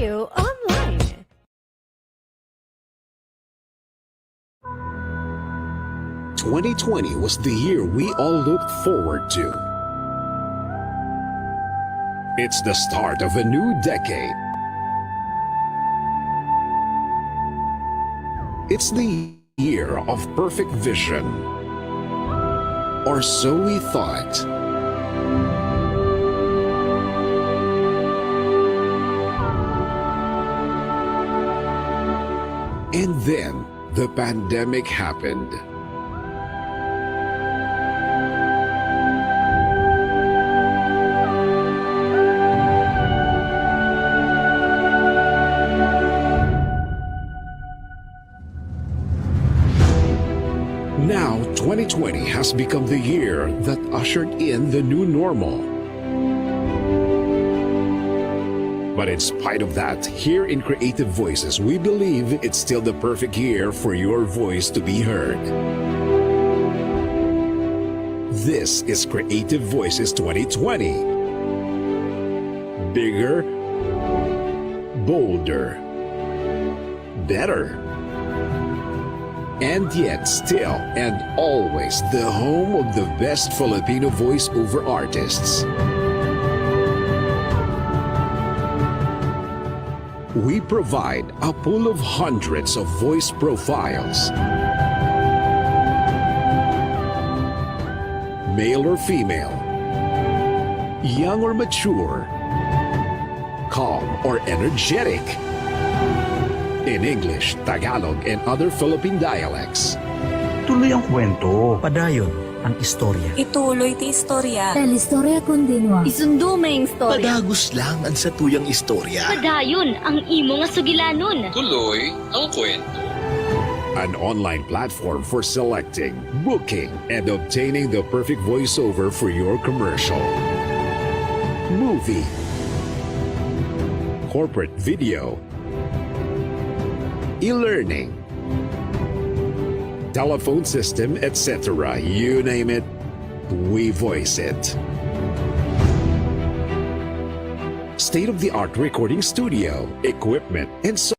EntrepRadio online. "2020 was the year we all looked forward to. It's the start of a new decade. It's the year of perfect vision. Or so we thought. And then the pandemic happened. Now, 2020 has become the year that ushered in the new normal. But in spite of that, here in Creative Voices, we believe it's still the perfect year for your voice to be heard. This is Creative Voices 2020. Bigger, bolder, better. And yet still and always the home of the best Filipino voiceover artists. We provide a pool of hundreds of voice profiles. Male or female, young or mature, calm or energetic. In English, Tagalog, and other Philippine dialects. Tuloy ang kwento. Padayon ang istorya. Ituloy ti istorya. Telestoria continua. Isundo may istorya. Padagos lang ang satuyang istorya. Padayon ang imo nga sugilanon. Tuloy ang kwento. An online platform for selecting, booking, and obtaining the perfect voiceover for your commercial, movie, corporate video, e-learning, telephone system, etc. You name it, we voice it. State-of-the-art recording studio, equipment, and so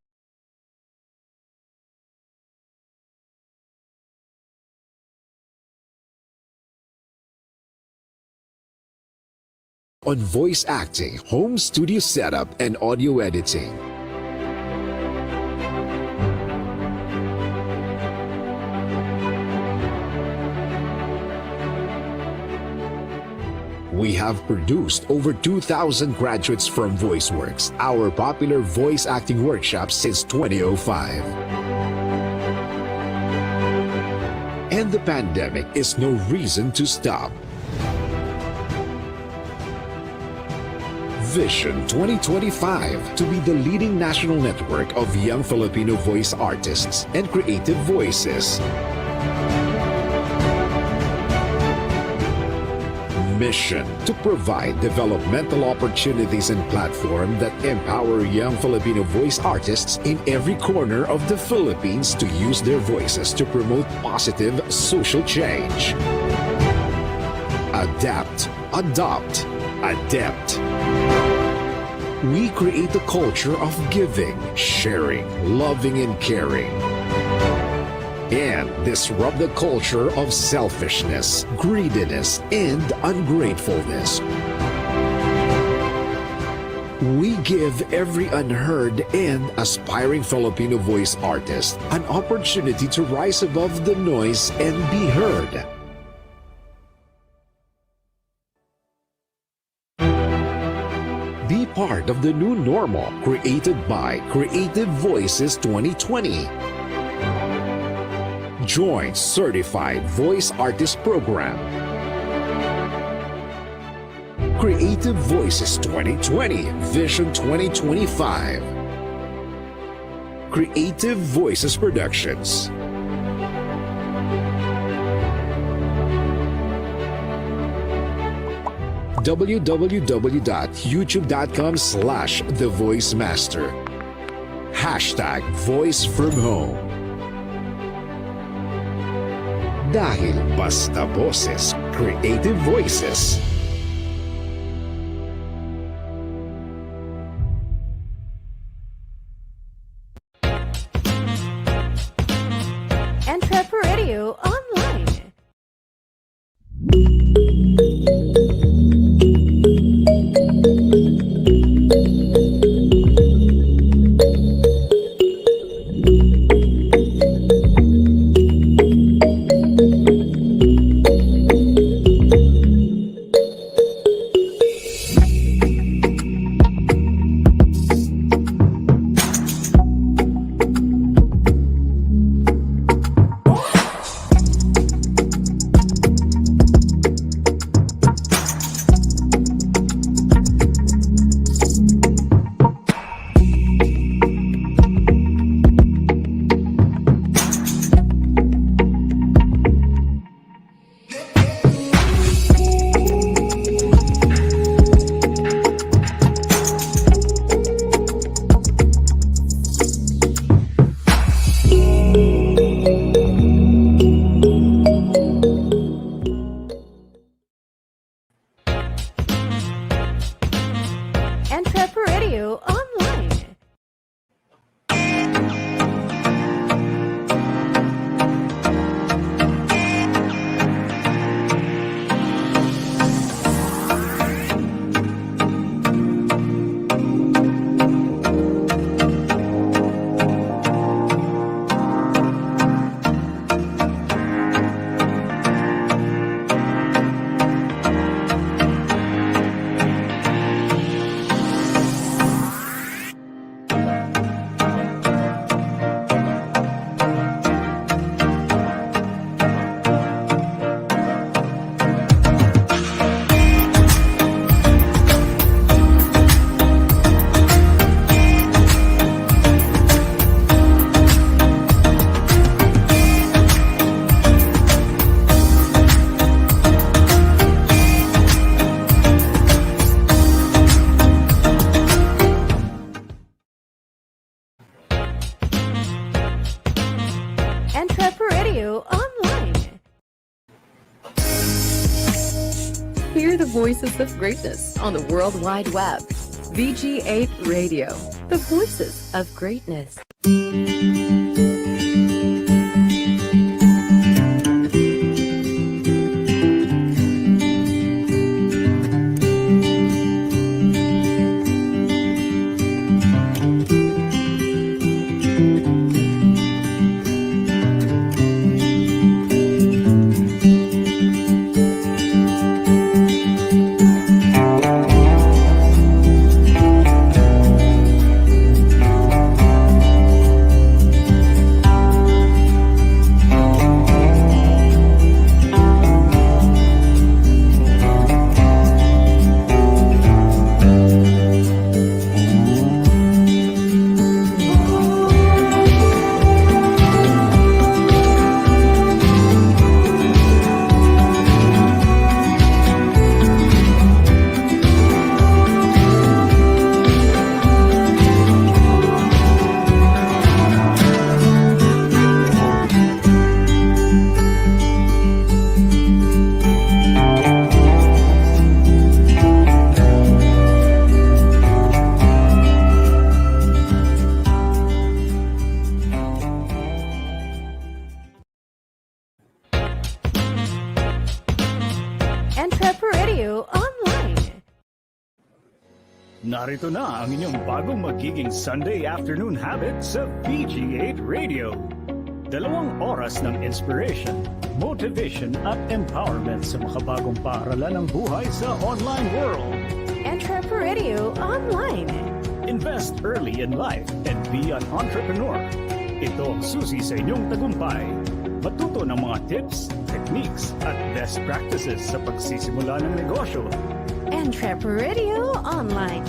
on voice acting, home studio setup, and audio editing. We have produced over 2,000 graduates from VoiceWorks, our popular voice acting workshop since 2005. And the pandemic is no reason to stop. Vision 2025 to be the leading national network of young Filipino voice artists and creative voices. Mission to provide developmental opportunities and platform that empower young Filipino voice artists in every corner of the Philippines to use their voices to promote positive social change. Adapt, adopt, adept. We create a culture of giving, sharing, loving, and caring. And disrupt the culture of selfishness, greediness, and ungratefulness. We give every unheard and aspiring Filipino voice artist an opportunity to rise above the noise and be heard. Be part of the new normal created by Creative Voices 2020. Join Certified Voice Artist Program. Creative Voices 2020 Vision 2025. Creative Voices Productions. www.youtube.com/thevoicemaster. #VoiceFromHome. Dahil basta boses, Creative Hear the voices of greatness on the World Wide Web. VG8 Radio, the voices of greatness. EntrepRadio Online. Narito na ang inyong bagong magiging Sunday afternoon habit sa VG8 Radio. 2 oras ng inspiration, motivation at empowerment sa makabagong paaralan ng buhay sa online world. EntrepRadio Online. Invest early in life and be an entrepreneur. Ito ang susi sa inyong tagumpay. Matuto ng mga tips, techniques at best practices sa pagsisimula ng negosyo. EntrepRadio Online.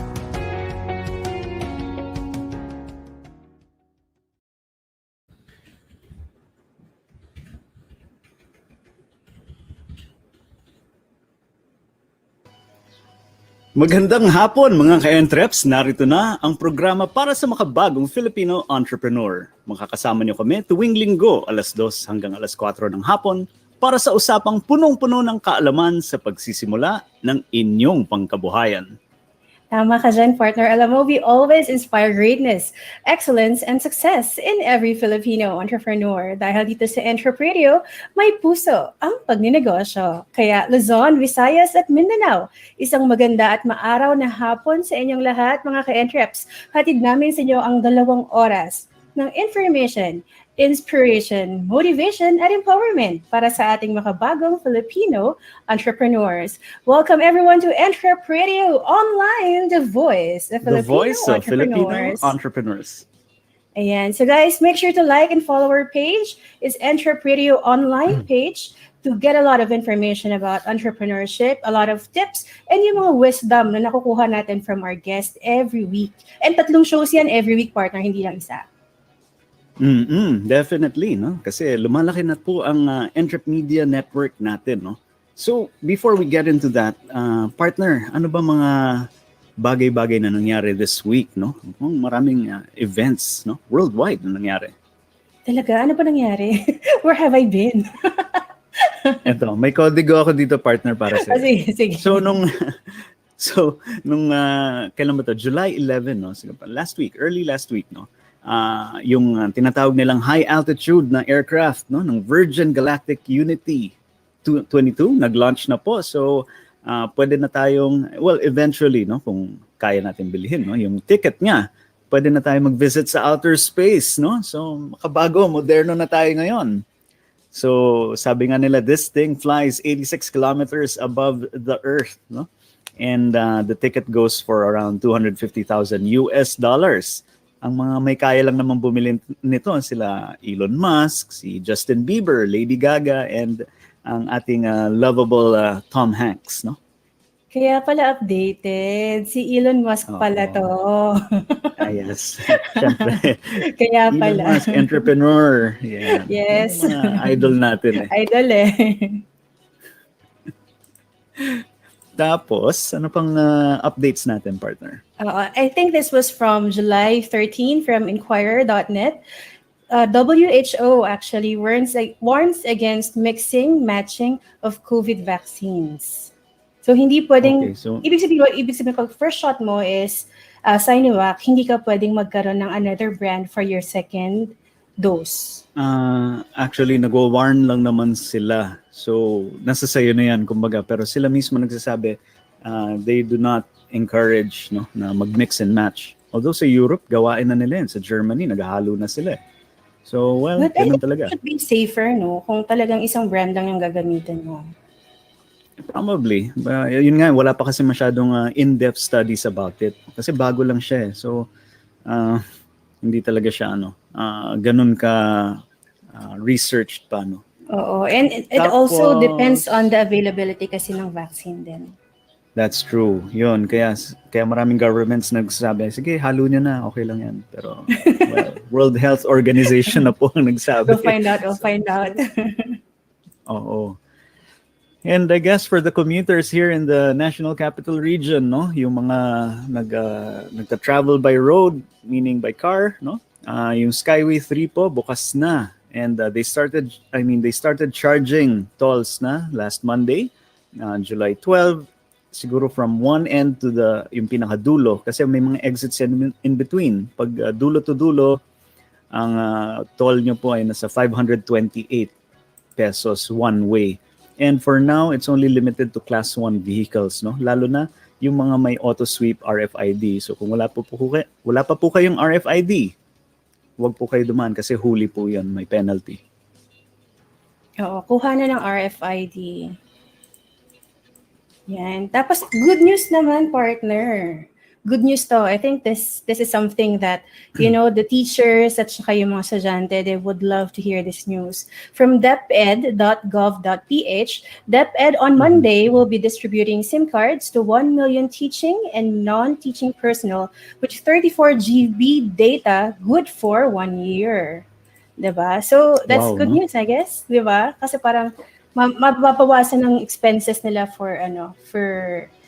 Magandang hapon mga ka-entreps, narito na ang programa para sa makabagong Filipino entrepreneur. Makakasama niyo kami tuwing Linggo, alas 2 hanggang alas 4 ng hapon para sa usapang punong-puno ng kaalaman sa pagsisimula ng inyong pangkabuhayan. Tama ka dyan, partner. Alam mo, we always inspire greatness, excellence, and success in every Filipino entrepreneur. Dahil dito sa EntrepRadio, may puso ang pagnenegosyo. Kaya Luzon, Visayas at Mindanao, isang maganda at maaraw na hapon sa inyong lahat, mga ka-entreps. Hatid namin sa inyo ang 2 oras ng information, inspiration, motivation, at empowerment para sa ating makabagong Filipino entrepreneurs. Welcome everyone to EntrepRadio Online, the voice of The Filipino voice of Filipino entrepreneurs. entrepreneurs. Ayan. So guys, make sure to like and follow our page. It's EntrepRadio Online page to get a lot of information about entrepreneurship, a lot of tips, and yung mga wisdom na nakukuha natin from our guest every week. And 3 shows yan every week, partner, hindi lang isa. Definitely, no? Kasi lumalaki na po ang EntrepMedia network natin, no? So, before we get into that, partner, ano ba mga bagay-bagay na nangyari this week, no? Maraming events, no? Worldwide na nangyari. Talaga? Ano ba nangyari? Where have I been? Eto, may kodigo ako dito, partner, para sa Sige. So, nung kailan ba to? July 11, no? Early last week, no? Yung tinatawag nilang high altitude na aircraft, no, ng Virgin Galactic Unity 22 nag-launch na po. So pwede na tayong, well, eventually, no, kung kaya natin bilhin, no, yung ticket niya, pwede na tayong mag-visit sa outer space, no. So makabago, moderno na tayo ngayon. So sabi nga nila, this thing flies 86 kilometers above the earth, no. And the ticket goes for around $250,000 US. Ang mga may kaya lang naman bumili nito sila Elon Musk, si Justin Bieber, Lady Gaga, and ang ating lovable Tom Hanks, no? Kaya pala updated. Si Elon Musk pala to. Yes. Siyempre. Kaya Elon pala. Musk, entrepreneur. Yeah. Yes. Mga idol natin eh. Idol eh. Tapos, ano pang updates natin, partner? I think this was from July 13 from Inquirer.net. WHO actually warns against mixing, matching of COVID vaccines. So hindi pwedeng, Okay, so ibig sabihin pag first shot mo is Sinovac, hindi ka pwedeng magkaroon ng another brand for your second dose. actually nag-warn lang naman sila. So nasa sayo na yan kumbaga, pero sila mismo nagsasabi they do not encourage no na mag-mix and match. Although sa Europe gawain na nila yan, sa Germany naghahalo na sila. So well, But I ganun think talaga. it should be safer, no? Kung talagang isang brand lang yung gagamitin mo. Probably. Yun nga, wala pa kasi masyadong in-depth studies about it. Kasi bago lang siya eh. So, hindi talaga siya ganun ka researched pa. No? Oo. And it also depends on the availability kasi ng vaccine din. That's true. Yun. Kaya maraming governments nagsasabi, sige, halo nyo na. Okay lang yan. Pero, well, World Health Organization na po ang nagsabi. We'll find out. Oo. And I guess for the commuters here in the National Capital Region, no, yung mga nagta-travel by road, meaning by car, no, yung Skyway 3 po bukas na, and they started charging tolls na last Monday, July 12, siguro from one end to yung pinakadulo, kasi may mga exits in between. Pag dulo to dulo, ang toll nyo po ay nasa 528 pesos one way. And for now, it's only limited to Class 1 vehicles, no? Lalo na yung mga may auto-sweep RFID. So kung wala pa po kayong RFID, huwag po kayo dumaan kasi huli po yan, may penalty. Oo, kuha na ng RFID. Yan. Tapos, good news naman, partner. Good news to. I think this is something that, the teachers at saka yung mga estudyante, they would love to hear this news. From deped.gov.ph, DepEd on Monday will be distributing SIM cards to 1 million teaching and non-teaching personnel with 34 GB data good for 1 year. Diba? So, that's good news, I guess. Diba? Kasi parang mababawasan ng expenses nila for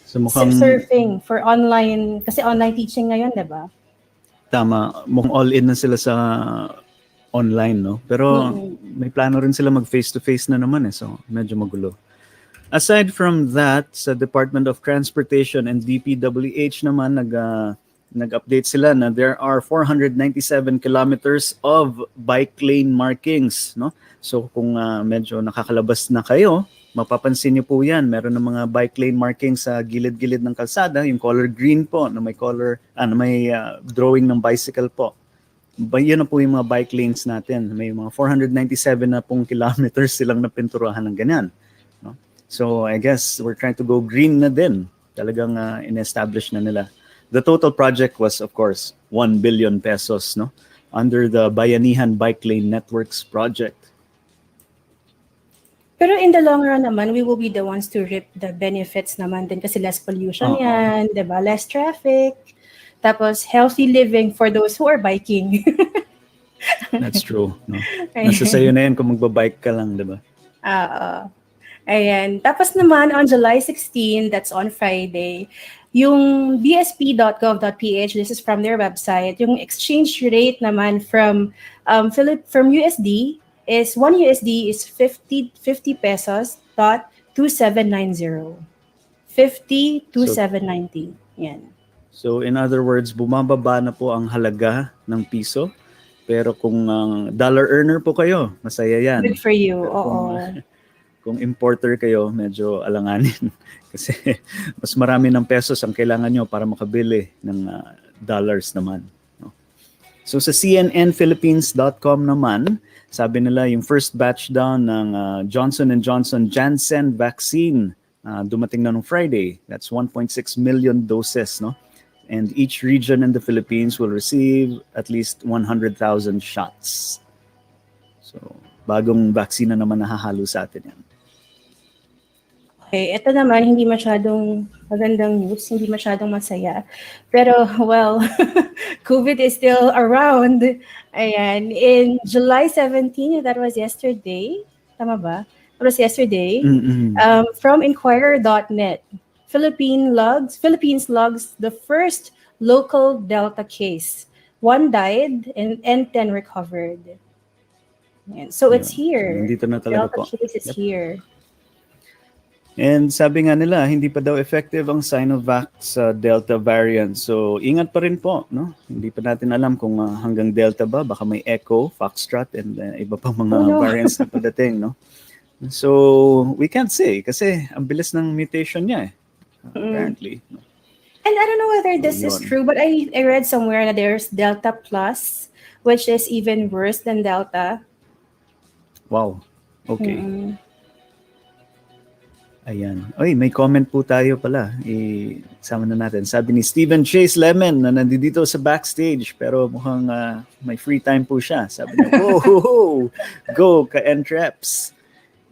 So mukhang surfing, for online, kasi online teaching ngayon, diba? tama, mukhang all-in na sila sa online, no? Pero may plano rin sila mag face-to-face na naman eh, so medyo magulo. Aside from that, sa Department of Transportation and DPWH naman, nag-update sila na there are 497 kilometers of bike lane markings, no? So kung medyo nakakalabas na kayo, mapapansin niyo po yan. Meron ng mga bike lane markings sa gilid-gilid ng kalsada, yung color green po na may drawing ng bicycle po. Yan na po yung mga bike lanes natin. May mga 497 na pong kilometers silang napinturahan ng ganyan. No? So I guess we're trying to go green na din. Talagang in-establish na nila. The total project was, of course, 1 billion pesos, no? Under the Bayanihan Bike Lane Networks project. Pero in the long run naman, we will be the ones to reap the benefits naman din kasi less pollution yan, diba? Less traffic. Tapos healthy living for those who are biking. That's true. No? Nasa sayo na yan kung magbabike ka lang, diba? Ayan. Tapos naman on July 16, that's on Friday, yung bsp.gov.ph, this is from their website, yung exchange rate naman from USD is 1 USD is 50 pesos dot 2790. 50,2790. Yan. So in other words, bumababa na po ang halaga ng piso. Pero kung dollar earner po kayo, masaya yan. Good for you. Kung importer kayo, medyo alanganin. Kasi mas marami ng pesos ang kailangan nyo para makabili ng dollars naman. No? So sa cnnphilippines.com naman, sabi nila yung first batch daw ng Johnson & Johnson Janssen vaccine dumating na nung Friday. That's 1.6 million doses, no? And each region in the Philippines will receive at least 100,000 shots. So, bagong vaccine na naman nahahalo sa atin yan. Okay, ito naman hindi masyadong magandang news, hindi masyadong masaya. Pero well, COVID is still around. Ayan, in July 17, that was yesterday. Tama ba? That was yesterday. From Inquirer.net, Philippines logs the first local Delta case. 1 died and 10 recovered. Ayan. So it's here. So, nandito na talaga Delta po. case is here. And sabi nga nila, hindi pa daw effective ang Sinovac sa Delta variant. So, ingat pa rin po, no? Hindi pa natin alam kung hanggang Delta ba, baka may Echo, Foxtrot, and iba pang mga variants na padating, no? So, we can't say kasi ang bilis ng mutation niya apparently. No? And I don't know whether this is true, but I read somewhere that there's Delta Plus, which is even worse than Delta. Wow. Okay. Ayan. Oy, may comment po tayo pala. Isama na natin. Sabi ni Steven Chase Lemon na nandito sa backstage pero mukhang may free time po siya. Sabi niya, whoa, go ka-entreps.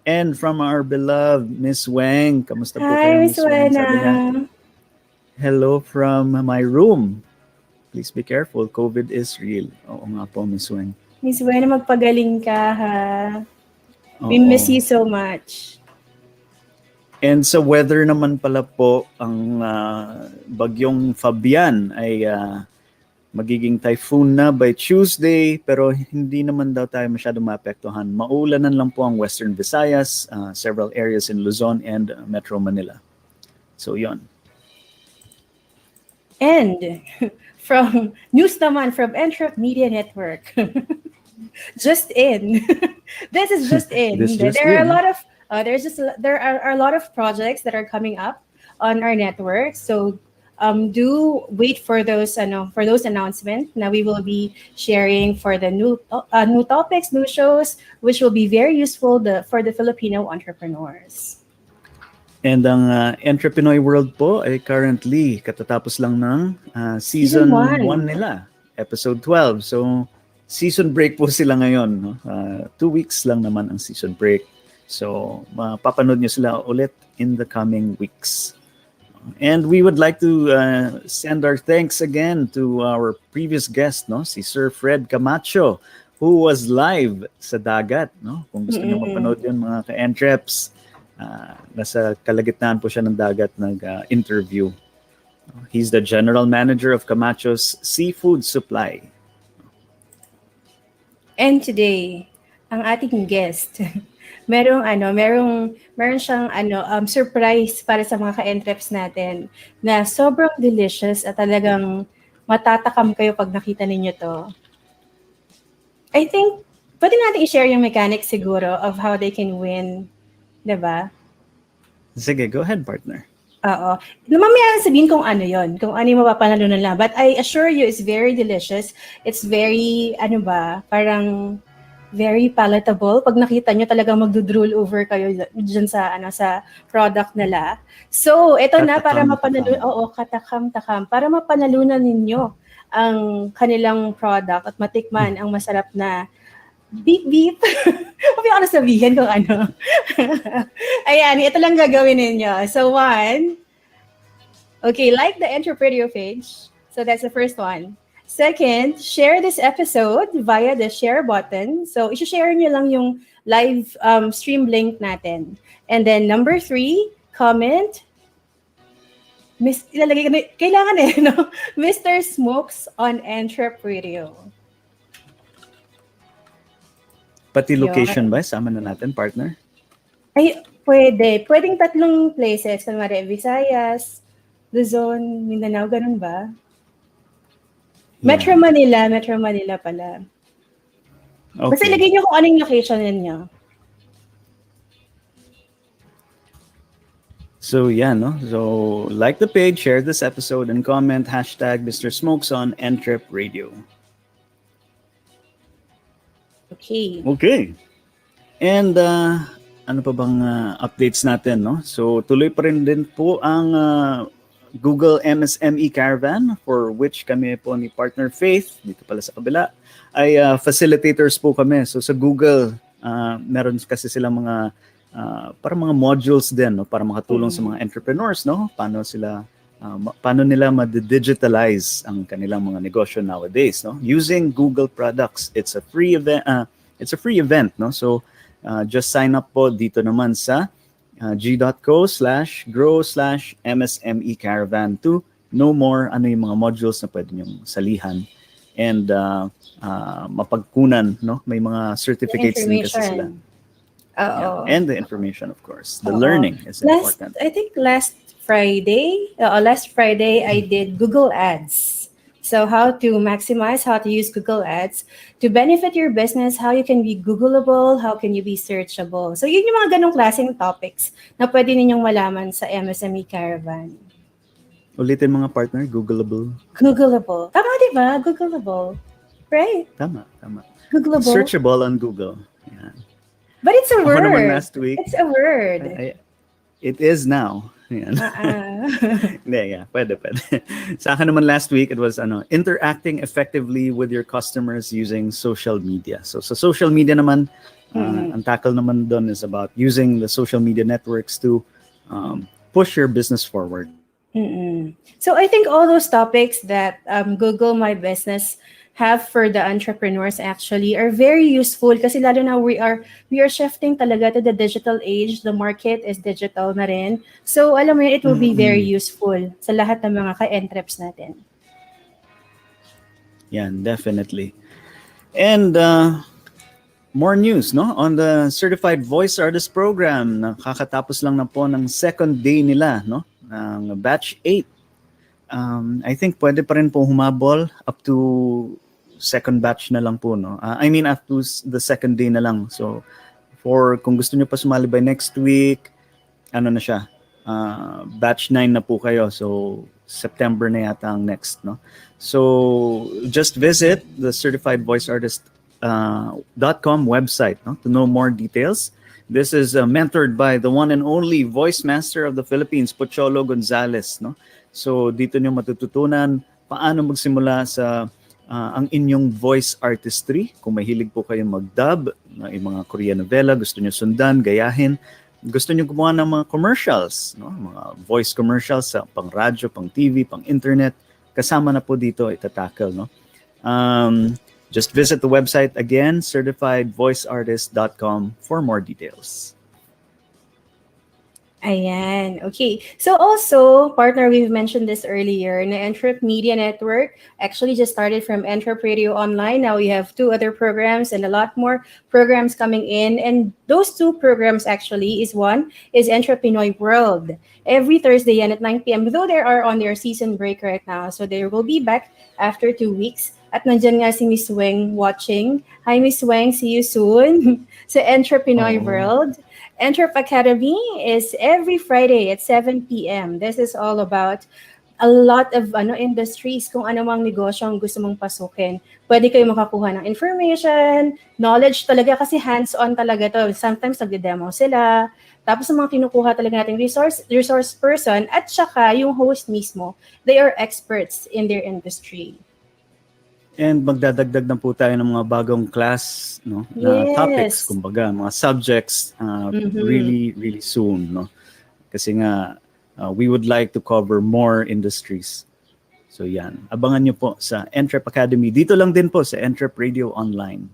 And from our beloved Miss Wang. Kamusta po kayo, Miss Wang? Sabi niya, hello from my room. Please be careful. COVID is real. Oo nga po, Miss Wang. Miss Wang, magpagaling ka ha. We miss you so much. And sa weather naman pala po, ang bagyong Fabian ay magiging typhoon na by Tuesday, pero hindi naman daw tayo masyadong maapektuhan. Maulanan lang po ang Western Visayas, several areas in Luzon and Metro Manila. So yon. And from news naman from Entrep Media Network. Just in. This is just in. There are a lot of there are a lot of projects that are coming up on our network. So do wait for those announcements. Now we will be sharing for the new topics, new shows, which will be very useful for the Filipino entrepreneurs. And ang Entrepreneur World po ay currently katatapos lang ng season 1 nila, episode 12. So season break po sila ngayon. No? 2 weeks lang naman ang season break. So, mapapanood nyo sila ulit in the coming weeks. And we would like to send our thanks again to our previous guest, no, si Sir Fred Camacho, who was live sa dagat. No? Kung gusto nyo mapanood yun, mga ka-entreps, nasa kalagitnaan po siya ng dagat nag-interview. He's the general manager of Camacho's Seafood Supply. And today, ang ating guest, meron siyang surprise para sa mga ka-entreps natin na sobrang delicious at talagang matatakam kayo pag nakita ninyo to. I think pwede natin i-share yung mechanics siguro of how they can win, 'di ba? Sige, go ahead, partner. Oo. Mamaya sabihin kung ano yon, kung ano yung mapapanalunan lang. But I assure you, it's very delicious. It's very, parang very palatable. Pag nakita nyo, talagang magdudrool over kayo dyan sa product nila. So, ito na para mapanalunan. Oo, katakam-takam. Para mapanalunan ninyo ang kanilang product at matikman ang masarap na beep-beep. Huwag ako na sabihin kung ano. Ayan, ito lang gagawin ninyo. So, 1, okay, like the EntrepRadio page. So, that's the first one. Second, share this episode via the share button. So, i-share nyo lang yung live stream link natin. And then, number 3, comment. Kailangan no? Mr. Smokes on EntrepRadio. Pati location ba? Sama na natin, partner? Ay, pwede. Pwedeng 3 places. Kunwari, Visayas, Luzon, Mindanao, ganun ba? Metro Manila pala. Okay. Basta ilagay nyo kung anong location ninyo. So, no? So, like the page, share this episode, and comment hashtag Mr. Smokes on EntrepRadio. Okay. And, ano pa bang updates natin, no? So, tuloy pa rin din po ang Google MSME Caravan, for which kami po ni Partner Faith, dito pala sa kabila, ay facilitators po kami. So sa Google, meron kasi silang mga para mga modules din, no, para makatulong sa mga entrepreneurs, no? Paano nila ma-digitalize ang kanilang mga negosyo nowadays, no? Using Google products. It's a free event, no? So just sign up po dito naman sa g.co/grow/MSME Caravan to know more ano yung mga modules na pwede nyong salihan and mapagkunan, no? May mga certificates din kasi sila. Oo. And the information, of course. The learning is important. I think last Friday, I did Google Ads. So how to maximize, how to use Google Ads to benefit your business, how you can be Googleable, how can you be searchable. So yun yung mga ganong klaseng topics na pwede ninyong malaman sa MSME Caravan. Ulitin mga partner, Googleable. Googleable. Tama, di ba? Googleable. Right? Tama. Googleable. Searchable on Google. Yan. But it's a word. Ako naman last week. It's a word. It is now. Yan. Hindi, pwede. Sa akin naman last week, it was interacting effectively with your customers using social media. So sa social media naman, ang tackle naman doon is about using the social media networks to push your business forward. So I think all those topics that Google My Business have for the entrepreneurs actually are very useful kasi lalo na we are shifting talaga to the digital age. The market is digital na rin. So alam mo yun, it will be very useful sa lahat ng mga ka-entreps natin. Yan, definitely. And more news, no? On the Certified Voice Artist Program, nakakatapos lang na po ng second day nila, no? Ng batch 8. I think pwede pa rin po humabol up to second batch na lang po, no? I mean, up to the second day na lang. So, kung gusto nyo pa sumali by next week, na siya? Batch 9 na po kayo. So, September na yata ang next, no? So, just visit the certifiedvoiceartist.com website, no? To know more details. This is mentored by the one and only voice master of the Philippines, Pocholo Gonzalez, no? So, dito nyo matututunan paano magsimula sa ang inyong voice artistry. Kung mahilig po kayong mag-dub, yung mga Korean novela, gusto nyo sundan, gayahin, gusto nyo gumawa ng mga commercials, no? Mga voice commercials sa pang radyo, pang TV, pang internet, kasama na po dito itatackle, no? Just visit the website again, certifiedvoiceartist.com for more details. Ayan. Okay. So also, partner, we've mentioned this earlier, na Entrep Media Network actually just started from EntrepRadio Online. Now we have 2 other programs and a lot more programs coming in. And those 2 programs actually one is Entrepinoy World. Every Thursday yan at 9 p.m. Though they are on their season break right now. So they will be back after 2 weeks. At nandyan nga si Miss Weng watching. Hi Miss Weng, see you soon sa Entrepinoy World. Entrep Academy is every Friday at 7 p.m. This is all about a lot of industries, kung ano mang negosyo ang gusto mong pasukin. Pwede kayo makakuha ng information, knowledge talaga kasi hands-on talaga to. Sometimes nagde-demo sila. Tapos ang mga kinukuha talaga nating resource person at saka yung host mismo, they are experts in their industry. And magdadagdag na po tayo ng mga bagong class, no? Na topics, kumbaga, mga subjects really soon, no? Kasi nga we would like to cover more industries. So yan, abangan nyo po sa Entrep Academy. Dito lang din po sa EntrepRadio Online.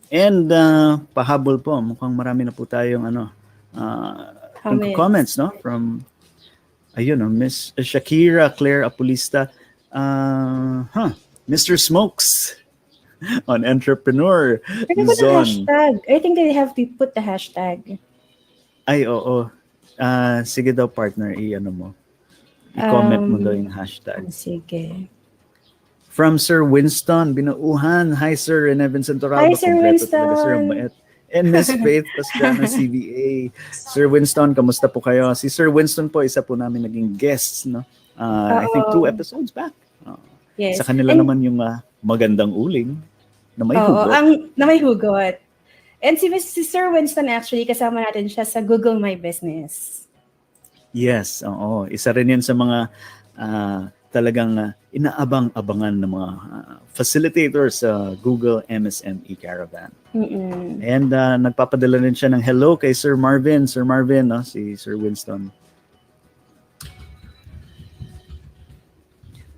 And pahabol po, mukhang marami na po tayong comments, no? From Miss Shakira Claire Apulista. Mr. Smokes on Entrepreneur Zone. Hashtag. I think they have to put the hashtag. Ay, oo. Sige daw, partner, i-comment mo daw yung hashtag. Sige. From Sir Winston, Binauhan. Hi, Sir Rene Vincent Torrado. Hi, Sir Winston. And Miss Faith Pastrana, CBA. Sir Winston, kamusta po kayo? Si Sir Winston po, isa po namin naging guests, no? I think 2 episodes back. Yes. Sa kanila naman yung magandang uling na may hugot. Na may hugot. And si Sir Winston actually, kasama natin siya sa Google My Business. Yes, oo. Isa rin yan sa mga talagang inaabang-abangan ng mga facilitators sa Google MSME Caravan. And nagpapadala rin siya ng hello kay Sir Marvin. Sir Marvin, no? Si Sir Winston.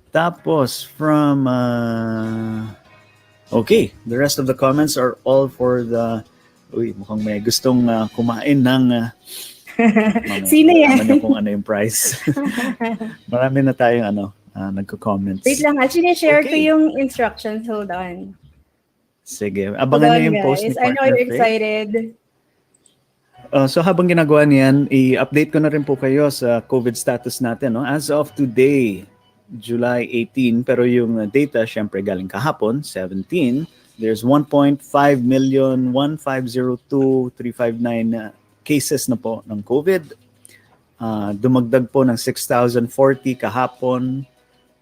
Tapos from okay, the rest of the comments are all for the mukhang may gustong kumain ng sino yan? Ano kung ano yung price. Marami na tayong nagko-comments. Wait lang, actually share ko yung instructions. Hold on. Sige, abangan niyo yung post ni guys. I know Partner you're Faith. excited. So habang ginagawa niyan, i-update ko na rin po kayo sa COVID status natin. No? As of today, July 18, pero yung data syempre galing kahapon, 17, there's 1.5,150,2,359 cases na po ng COVID. Dumagdag po ng 6,040 kahapon.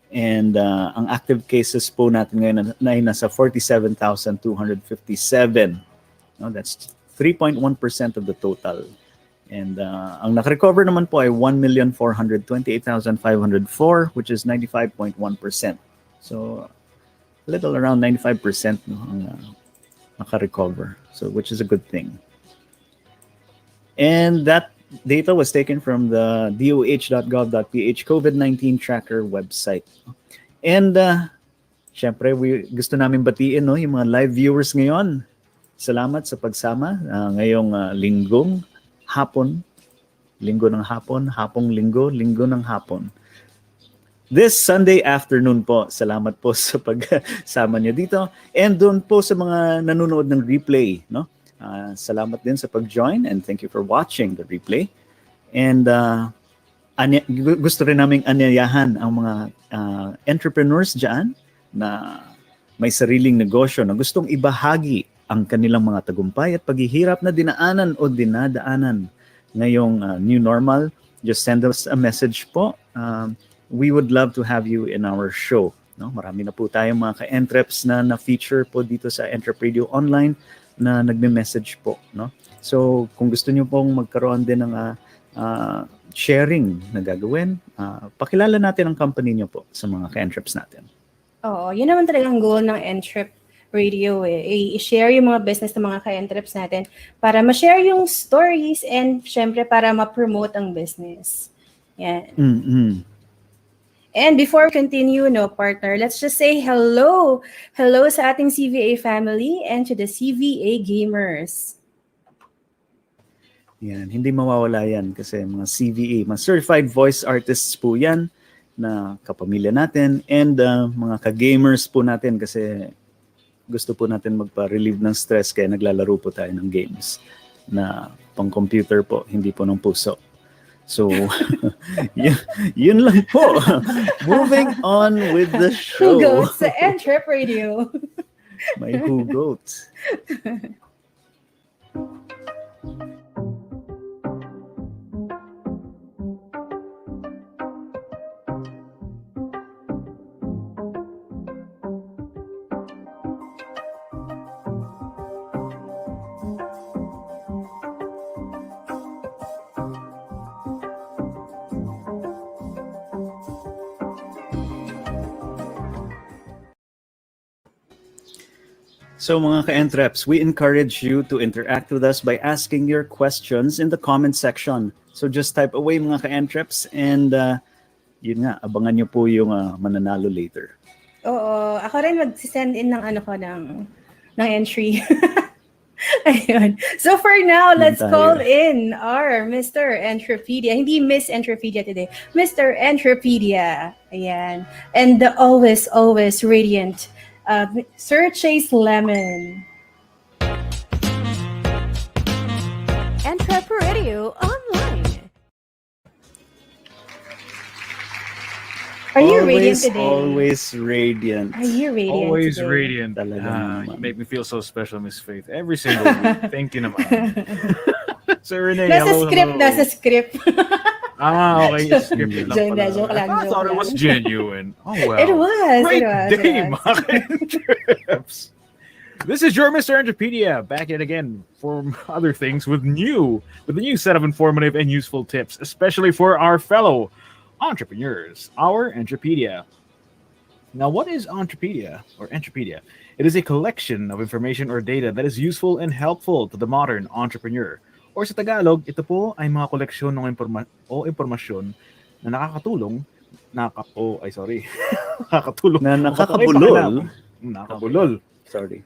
And ang active cases po natin ngayon ay nasa 47,257. No, that's 3.1% of the total. And ang nakarecover naman po ay 1,428,504, which is 95.1%. So a little around 95% no, ang nakarecover, so which is a good thing. And that data was taken from the doh.gov.ph COVID-19 tracker website. And syempre, gusto namin batiin no, yung mga live viewers ngayon. Salamat sa pagsama ngayong linggong hapon, linggo ng hapon, hapong linggo, linggo ng hapon. This Sunday afternoon po, salamat po sa pagsama niyo dito. And doon po sa mga nanonood ng replay, no? Salamat din sa pag-join and thank you for watching the replay. And gusto rin naming anyayahan ang mga entrepreneurs dyan na may sariling negosyo na gustong ibahagi ang kanilang mga tagumpay at paghihirap na dinaanan o dinadaanan ngayong new normal. Just send us a message po. We would love to have you in our show. No? Marami na po tayong mga ka-entreps na na-feature po dito sa EntrepRadio Online na nagme-message po. No? So kung gusto niyo pong magkaroon din ng sharing na gagawin, pakilala natin ang company niyo po sa mga ka-entreps natin. Oo, yun naman talaga ang goal ng EntrepRadio i-share yung mga business ng mga ka-entreps natin para ma-share yung stories and syempre para ma-promote ang business. Yan. Mm-hmm. And before we continue, no, partner, let's just say hello. Hello sa ating CVA family and to the CVA gamers. Yan, hindi mawawala yan kasi mga CVA, mga certified voice artists po yan na kapamilya natin and mga ka-gamers po natin kasi gusto po natin magpa-relieve ng stress kaya naglalaro po tayo ng games na pang-computer po, hindi po ng puso. So, yun lang po. Moving on with the show. Hugot sa EntrepRadio. May hugot. So mga ka-entreps, we encourage you to interact with us by asking your questions in the comment section. So just type away mga ka-entreps and yun nga, abangan nyo po yung mananalo later. Oo, ako rin mag-send in ng entry. Ayun. So for now, let's call in our Mr. Entrepedia. Hindi Miss Entrepedia today. Mr. Entrepedia. Ayan. And the always radiant Sir Chase Lemon. EntrepRadio Online. Are you radiant today? Always radiant. Are you radiant Always today? radiant. You make me feel so special, Miss Faith. Every single week. Thank you naman. Sir Renee, Nasa script. Okay. Script lang pala. Joke lang. I thought it was genuine. Oh, well. It was. Great day, mga ka-entreps. This is your Mr. Entrepedia, back yet again for other things with a new set of informative and useful tips, especially for our fellow entrepreneurs, our Entrepedia. Now, what is Entrepedia or Entrepedia? It is a collection of information or data that is useful and helpful to the modern entrepreneur. Or sa Tagalog, ito po ay mga koleksyon ng impormasyon na nakakatulong, nakakabulol. Sorry.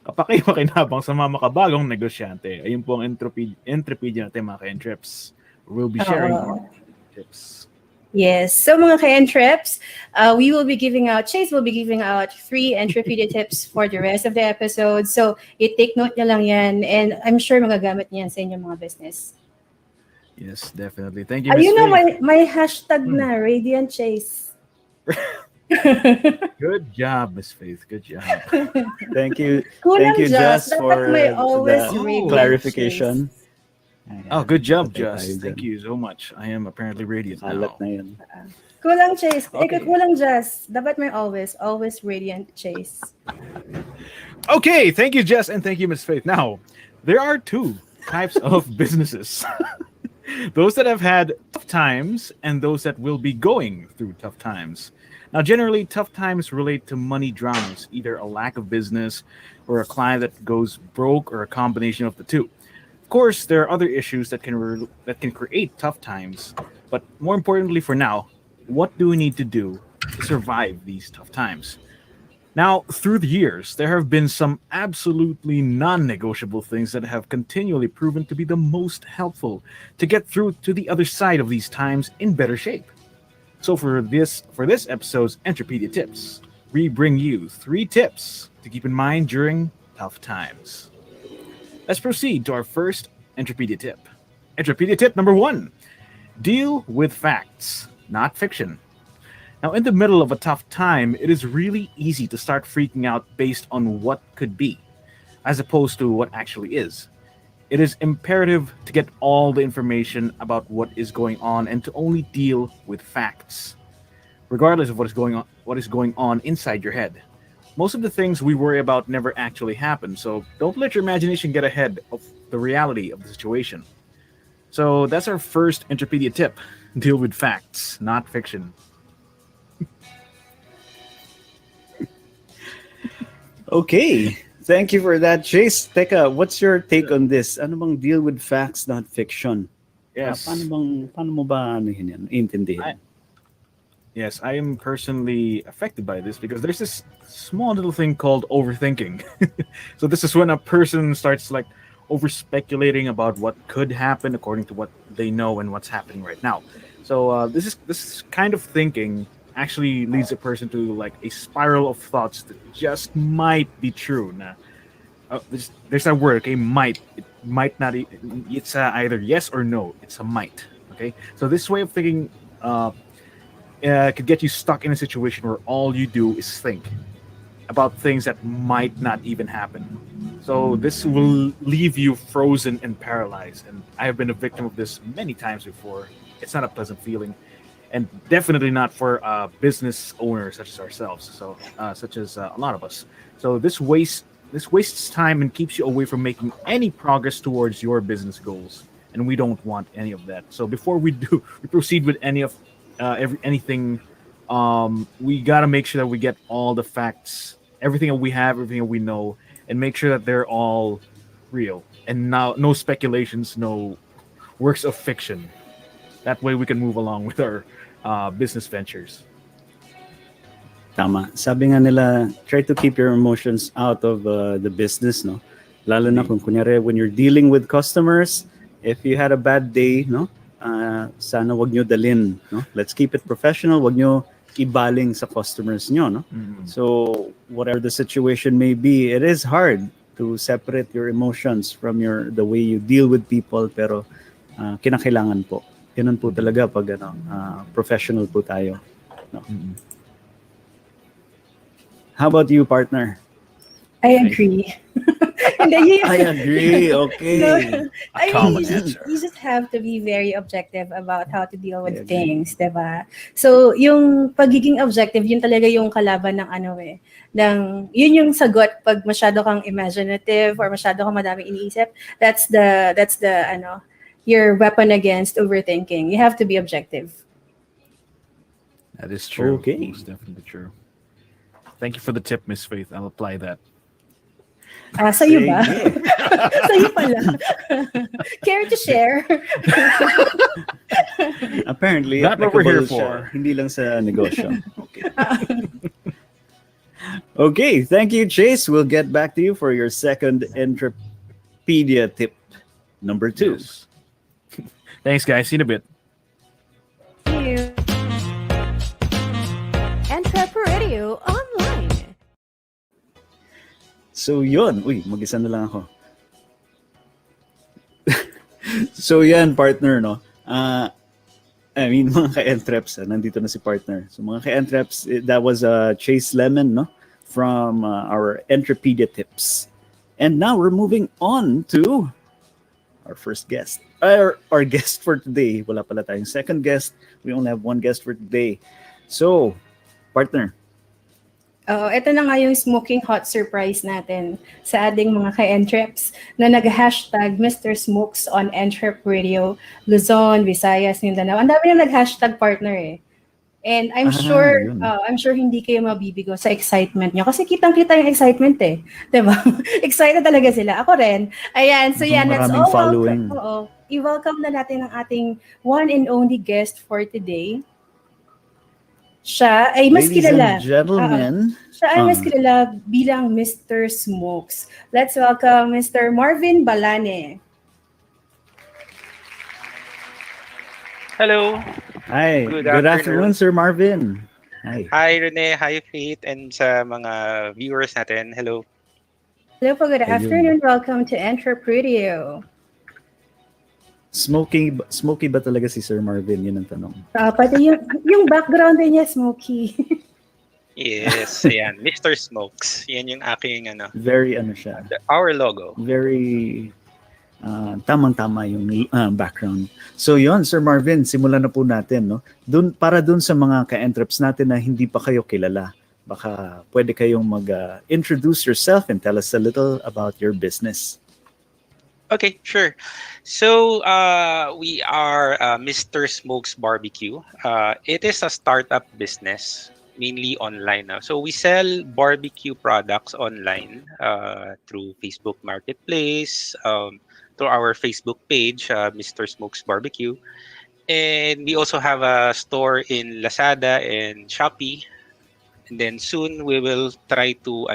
Kapaki-makinabang sa mga makabagong negosyante. Ayun po ang Entrepedia natin mga ka-entreps. We'll be sharing more tips. Yes. So mga ka-entreps, we will be giving out, Chase will be giving out 3 EntrepRadio tips for the rest of the episode. So, i-take note nyo lang yan and I'm sure magagamit niyan sa inyong mga business. Yes, definitely. Thank you, Miss Ayun na, Faith. may hashtag na, Radiant Chase. Good job, Miss Faith. Good job. Thank you. Kulang, Thank you, Jess. Jess, Dapat for may always the radiant clarification. Oh, good job, Patay tayo Jess. dyan. Thank you so much. I am apparently radiant Alat now. na yun. Kulang, Chase. Okay. Kulang, Jess. Dapat may always Radiant Chase. Okay, thank you, Jess, and thank you, Miss Faith. Now, there are 2 types of businesses. Those that have had tough times and those that will be going through tough times. Now, generally, tough times relate to money dramas, either a lack of business or a client that goes broke or a combination of the two. Of course, there are other issues that can create tough times, but more importantly for now, what do we need to do to survive these tough times? Now, through the years, there have been some absolutely non-negotiable things that have continually proven to be the most helpful to get through to the other side of these times in better shape. So for this episode's EntrepRadio Tips, we bring you 3 tips to keep in mind during tough times. Let's proceed to our first EntrepRadio tip. EntrepRadio tip number 1, deal with facts, not fiction. Now, in the middle of a tough time, it is really easy to start freaking out based on what could be, as opposed to what actually is. It is imperative to get all the information about what is going on and to only deal with facts, regardless of what is going on inside your head. Most of the things we worry about never actually happen, so don't let your imagination get ahead of the reality of the situation. So that's our first EntrepRadio tip. Deal with facts, not fiction. Okay. Thank you for that, Chase. Teka, what's your take on this? Ano bang deal with facts, not fiction? Yes. Paano mo ba yan? Intindihin? Yes, I am personally affected by this because there's this small little thing called overthinking. So this is when a person starts like over speculating about what could happen according to what they know and what's happening right now. So this kind of thinking actually leads a person to like a spiral of thoughts that just might be true. Now, there's that word, okay? Might. It might not. It's either yes or no. It's a might. Okay. So this way of thinking could get you stuck in a situation where all you do is think about things that might not even happen. So this will leave you frozen and paralyzed. And I have been a victim of this many times before. It's not a pleasant feeling. And definitely not for business owners such as ourselves, so such as a lot of us. So this wastes time and keeps you away from making any progress towards your business goals, and we don't want any of that. So before we proceed with anything, we gotta make sure that we get all the facts, everything that we have, everything that we know, and make sure that they're all real and now no speculations, no works of fiction. That way we can move along with our business ventures. Tama. Sabi nga nila, try to keep your emotions out of the business, no? Lalo na kung kunyari, when you're dealing with customers, if you had a bad day, no? Sana wag nyo dalin, no? Let's keep it professional. Wag nyo ibaling sa customers nyo, no? Mm-hmm. So, whatever the situation may be, it is hard to separate your emotions from the way you deal with people, pero kinakailangan po. Ganun po talaga pag professional po tayo. No? Mm-hmm. How about you, partner? I agree. I agree. Okay. No, I common mean, answer. you just have to be very objective about how to deal with things, diba? So, yung pagiging objective, yun talaga yung kalaban ng yun yung sagot pag masyado kang imaginative or masyado kang madaming iniisip. That's the your weapon against overthinking. You have to be objective. That is true. Okay. Most definitely true. Thank you for the tip, Miss Faith. I'll apply that. Sa'yo ba? Sa'yo pala. Care to share? Apparently, Not what we're here applicable siya, for. hindi lang sa negosyo. Okay. Okay, thank you, Chase. We'll get back to you for your second EntrepRadio tip, number 2. Yes. Thanks, guys. See you in a bit. Thank you. So yun, mag-isa na lang ako. So yan, partner, no? Mga ka-entreps, nandito na si partner. So mga ka-entreps, that was Chase Lemon, no? From our Entrepedia tips. And now we're moving on to our first guest. Our guest for today. Wala pala tayong second guest. We only have one guest for today. So, partner. Ito na nga yung smoking hot surprise natin sa ating mga ka-entreps na nag-hashtag Mr. Smokes on EntrepRadio, Luzon, Visayas, Mindanao. Ang dami na nag-hashtag, partner eh. And I'm sure hindi kayo mabibigo sa excitement nyo. Kasi kitang-kita yung excitement eh. Diba? Excited talaga sila. Ako rin. Ayan, so yan, let's all following. I-welcome na natin ang ating one and only guest for today. Siya ay mas kilala. Ladies and gentlemen. Siya ay mas kilala bilang Mr. Smokes. Let's welcome Mr. Marvin Balane. Hello. Hi. Good afternoon, Sir Marvin. Hi. Hi, Rene. Hi, Faith. And sa mga viewers natin, hello. Hello po, good afternoon. Welcome to EntrepRadio. Smoky ba talaga si Sir Marvin? Yun ang tanong. Pati yung background niya, smoky. Yes, ayan. Mr. Smokes. Yan yung aking, Very, siya. Our logo. Very, tamang-tama yung background. So yon, Sir Marvin, simulan na po natin, no? Para dun sa mga ka-entreps natin na hindi pa kayo kilala, baka pwede kayong mag-introduce yourself and tell us a little about your business. Okay, sure. So, we are Mr. Smokes Barbecue. It is a startup business, mainly online. So, we sell barbecue products online through Facebook Marketplace, through our Facebook page, Mr. Smokes Barbecue. And we also have a store in Lazada and Shopee. And then soon, we will try to,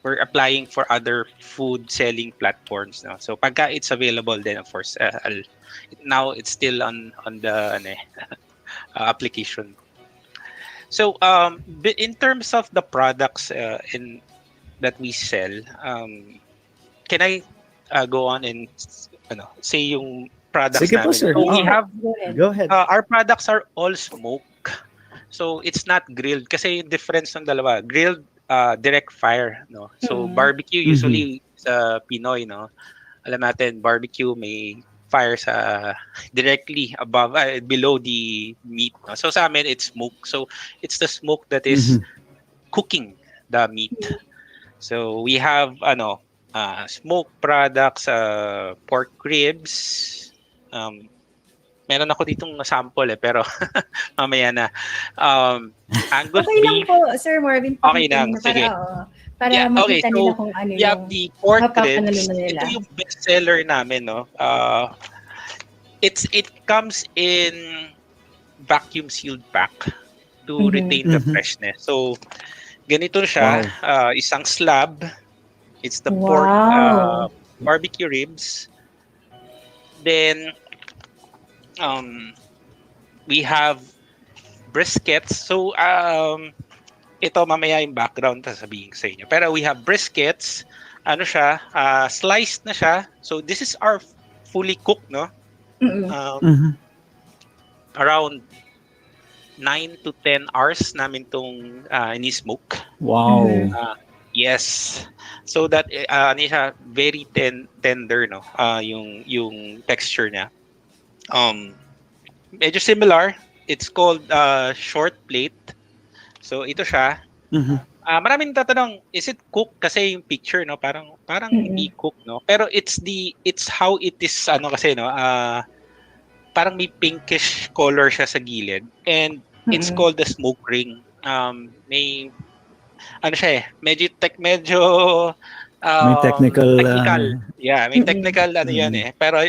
we're applying for other food selling platforms now. So pagka it's available, then of course, now it's still on the application. So in terms of the products that we sell, can I go on and say yung products Sige po, namin? sir. So we have, go ahead. Our products are all smoke. So it's not grilled kasi yung difference ng dalawa. Grilled, direct fire, no? So barbecue usually sa Pinoy, no? Alam natin barbecue may fire sa directly above below the meat, no? So sa amin it's smoke. So it's the smoke that is cooking the meat. So we have smoke products, pork ribs, meron ako ditong sample pero mamaya na. Angus okay lang beef. po, Sir Marvin. Okay lang, sige. Para makita nila kung ano we have the pork ribs. nila. Ito yung best seller namin, no? It comes in vacuum sealed pack to retain the freshness. So ganito siya, isang slab. It's the pork barbecue ribs. Then we have briskets. So ito mamaya yung background sasabihin sa inyo. Pero we have briskets. Ano siya? Sliced na siya. So this is our fully cooked, no? Around 9 to 10 hours namin tong ini-smoke. Wow. Yes. So that very tender, no? Yung texture niya. Medyo similar. It's called short plate. So ito siya. Maraming tatanong, is it cooked? Kasi yung picture, no, parang hindi cooked, no. Pero it's how it is, kasi, no, parang may pinkish color siya sa gilid, and it's called the smoke ring. May siya medyo may technical. May technical yan eh. Pero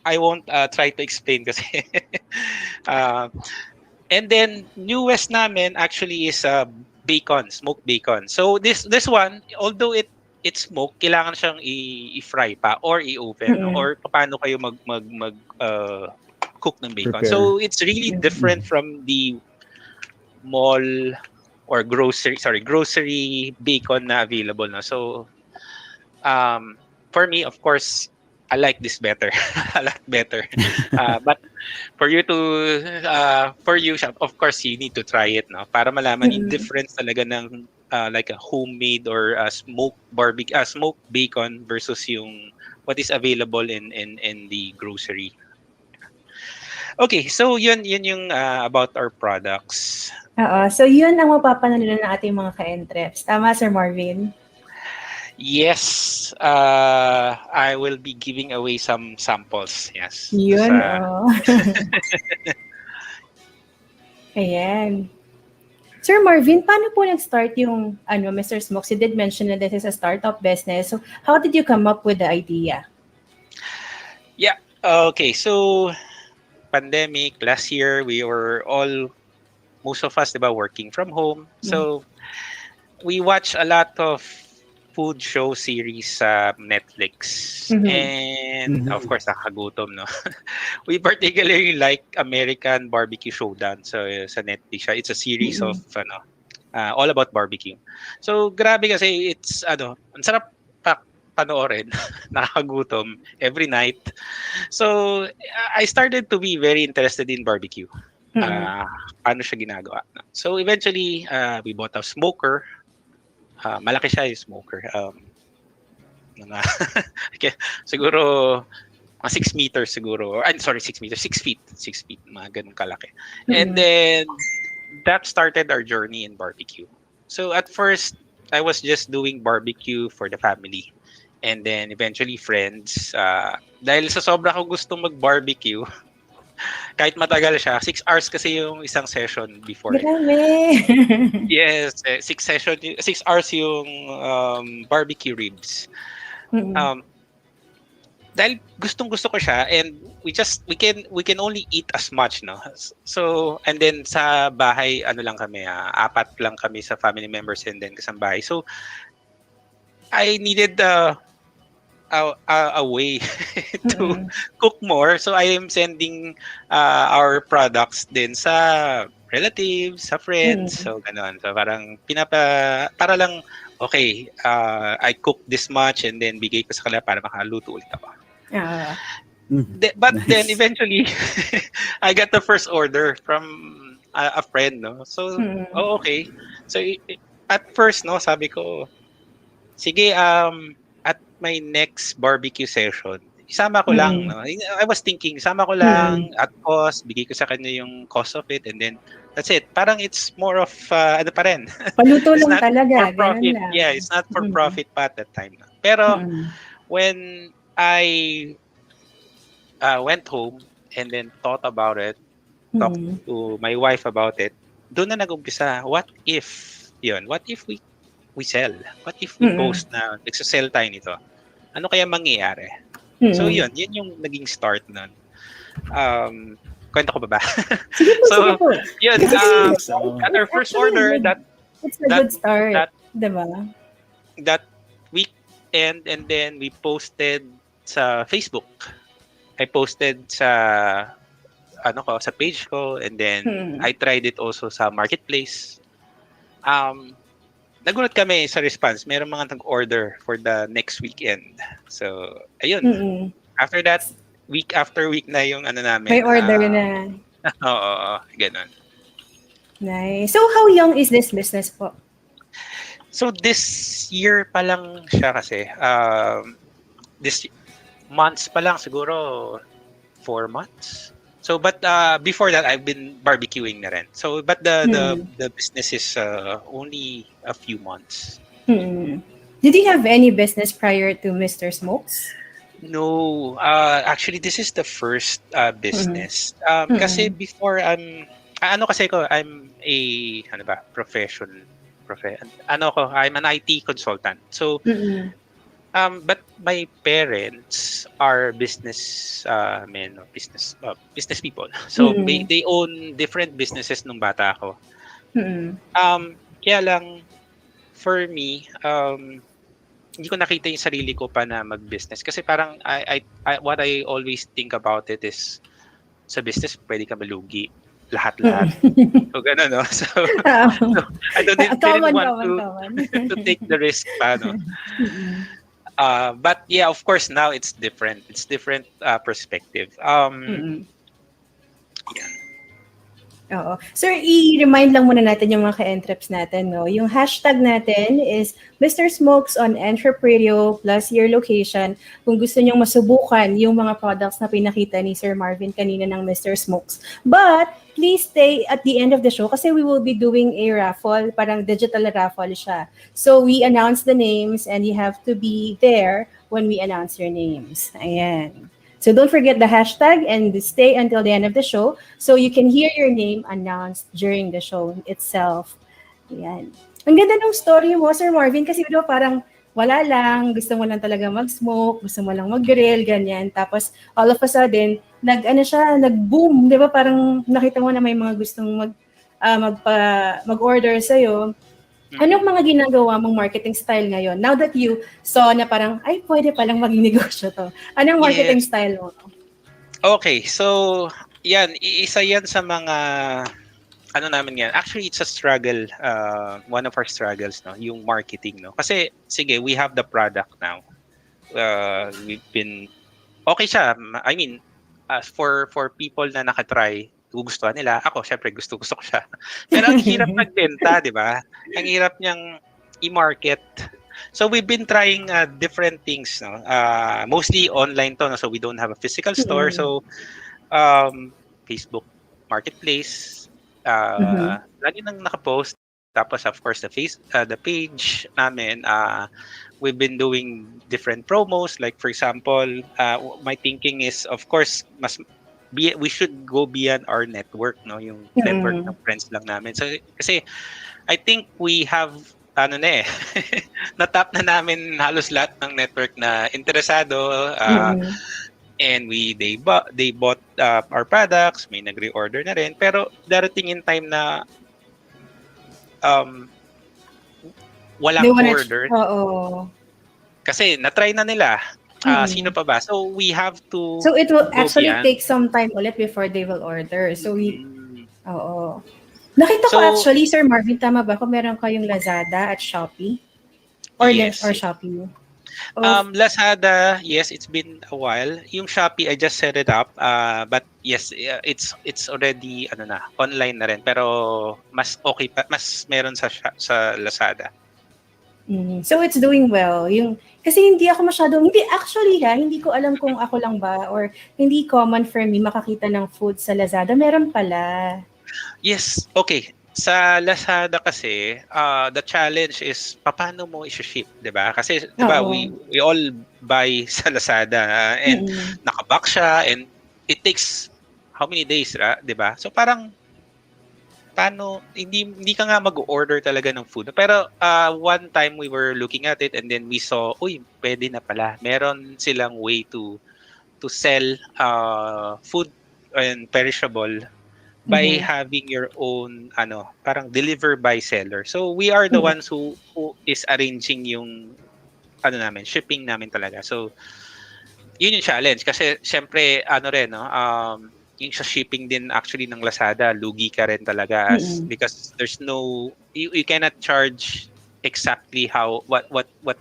I won't try to explain kasi. And then newest namin actually is bacon, smoked bacon. So this one, although it's smoked, kailangan siyang i-fry pa or i-oven or paano kayo mag cook ng bacon. Prepare. So it's really different from the mall or grocery bacon na available na. So for me, of course, I like this better, a lot better. But for you of course, you need to try it, no, para malaman yung difference talaga ng like a homemade or smoked bacon versus yung what is available in the grocery. Okay, so yun yung about our products. Oo. So, yun ang mapapanood ng ating mga ka-entreps. Tama, Sir Marvin? Yes, I will be giving away some samples. Yes. Yun, Ayan. Sir Marvin, paano po nag-start yung Mr. Smokes? You did mention that this is a startup business. So, how did you come up with the idea? Yeah. Okay. So, pandemic last year, we were most of us, diba, working from home. So, we watch a lot of food show series sa Netflix. And of course, nakagutom, no? We particularly like American Barbecue Showdown. So sa Netflix siya. It's a series of all about barbecue. So grabe kasi it's ang sarap panoorin. Nakakagutom every night. So I started to be very interested in barbecue. Paano siya ginagawa. So eventually, we bought a smoker. Malaki siya yung smoker. Okay, siguro 6 meters siguro. I'm sorry, 6 meters. 6 feet. 6 feet. Mga ganun kalaki. And then, that started our journey in barbecue. So at first, I was just doing barbecue for the family. And then eventually friends. Dahil sa sobra ko gusto mag-barbecue, kahit matagal siya, 6 hours kasi yung isang session before. Grabe! Yes, 6 hours yung barbecue ribs. Dahil gustong-gusto ko siya, and we can only eat as much, no. So and then sa bahay lang kami, 4 lang kami sa family members and then kasambahay. So I needed a way to cook more. So I am sending our products din sa relatives, sa friends. So ganoon. So parang para lang, okay, I cook this much and then bigay ko sa kanila para makaluto ulit ako. But then eventually, I got the first order from a friend, no? So, okay. So at first, no, sabi ko, sige, at my next barbecue session, isama ko lang, no? I was thinking, isama ko lang at cost, bigay ko sa kanya yung cost of it, and then that's it. Parang it's more of pa rin. Paluto lang talaga. For profit. Yeah, it's not for profit pa at that time. Pero when I went home and then thought about it, talked to my wife about it, doon na nag-umpisa, what if we sell? What if we post na nagsasell tayo nito? Ano kaya mangyayari? So yun yung naging start nun. Kwento ko ba? Sige po. Yun, at our first order, it's a good start, diba? That weekend, and then we posted sa Facebook. I posted sa sa page ko, and then I tried it also sa marketplace. Nagulat kami sa response. Merong mga nag-order for the next weekend. So, ayun. After that, week after week na yung namin. May order na. Oo, ganun. Nice. So, how young is this business po? So, this year pa lang siya kasi. This months pa lang, siguro 4 months. So, but before that, I've been barbecuing na rin. So, but the business is only a few months. Did you have any business prior to Mr. Smokes? No, actually, this is the first business. Kasi before, I'm a I'm an IT consultant. So, but my parents are business men or business people. So they own different businesses nung bata ako. Kaya lang for me, hindi ko nakita yung sarili ko pa na mag-business kasi parang what I always think about it is sa business pwede ka malugi. lahat-lahat. So gano'n, no? So I didn't want to take the risk pa, no? But yeah, of course, now it's different. It's different perspective. Yeah. Oo. Sir, i-remind lang muna natin yung mga ka-entreps natin, no? Yung hashtag natin is Mr. Smokes on EntrepRadio plus your location kung gusto nyong masubukan yung mga products na pinakita ni Sir Marvin kanina ng Mr. Smokes. But please stay at the end of the show kasi we will be doing a raffle, parang digital raffle siya. So we announce the names and you have to be there when we announce your names. Ayan. So don't forget the hashtag and stay until the end of the show so you can hear your name announced during the show itself. Ayan. Ang ganda ng story mo, Sir Marvin, kasi parang wala lang, gusto mo lang talaga mag-smoke, gusto mo lang mag-grill, ganyan. Tapos all of a sudden, nag-boom, di ba? Parang nakita mo na may mga gustong mag-order sa'yo. Anong mga ginagawa mong marketing style ngayon? Now that you saw na parang, ay, pwede palang maging negosyo to. Anong marketing style mo? Okay, so, yan, isa yan sa mga, ano namin yan. Actually, it's a struggle, one of our struggles, no? Yung marketing, no? Kasi, sige, we have the product now. We've been, okay siya. I mean, for people na nakatry, gugustuhan nila. Ako, syempre, gusto ko siya. Pero ang hirap magbenta, di ba? Ang hirap niyang i-market. So we've been trying different things, no? Mostly online to, no? So we don't have a physical store. So Facebook Marketplace, lagi nang nakapost. Tapos of course the page namin, we've been doing different promos. Like for example, my thinking is of course we should go beyond our network, no? Yung network ng friends lang namin. So kasi I think we have natap na namin halos lahat ng network na interesado, and they bought our products, may nag-reorder na rin, pero darating in time na walang order. Kasi na-try na nila. Sino pa ba? So we have to. So it will actually take some time ulit before they will order. So nakita ko actually, Sir Marvin, tama ba kung meron kayong Lazada at Shopee? Or yes. Or Shopee? Lazada, yes, it's been a while. Yung Shopee, I just set it up. But yes, it's already online na rin. Pero mas okay pa, mas meron sa Lazada. So it's doing well. Kasi hindi ko alam kung ako lang ba or hindi common for me makakita ng food sa Lazada. Meron pala. Yes, okay. Sa Lazada kasi, the challenge is paano mo i-ship, 'di ba? Kasi 'di ba we all buy sa Lazada and naka-box siya and it takes how many days, 'di ba? So parang paano hindi ka nga mag-order talaga ng food. Pero one time we were looking at it and then we saw, pwede na pala. Meron silang way to sell food and perishable by having your own parang deliver by seller. So we are the ones who is arranging yung shipping namin talaga. So yun yung challenge kasi syempre yung sa shipping din actually ng Lazada, lugi ka rin talaga because there's no you cannot charge exactly what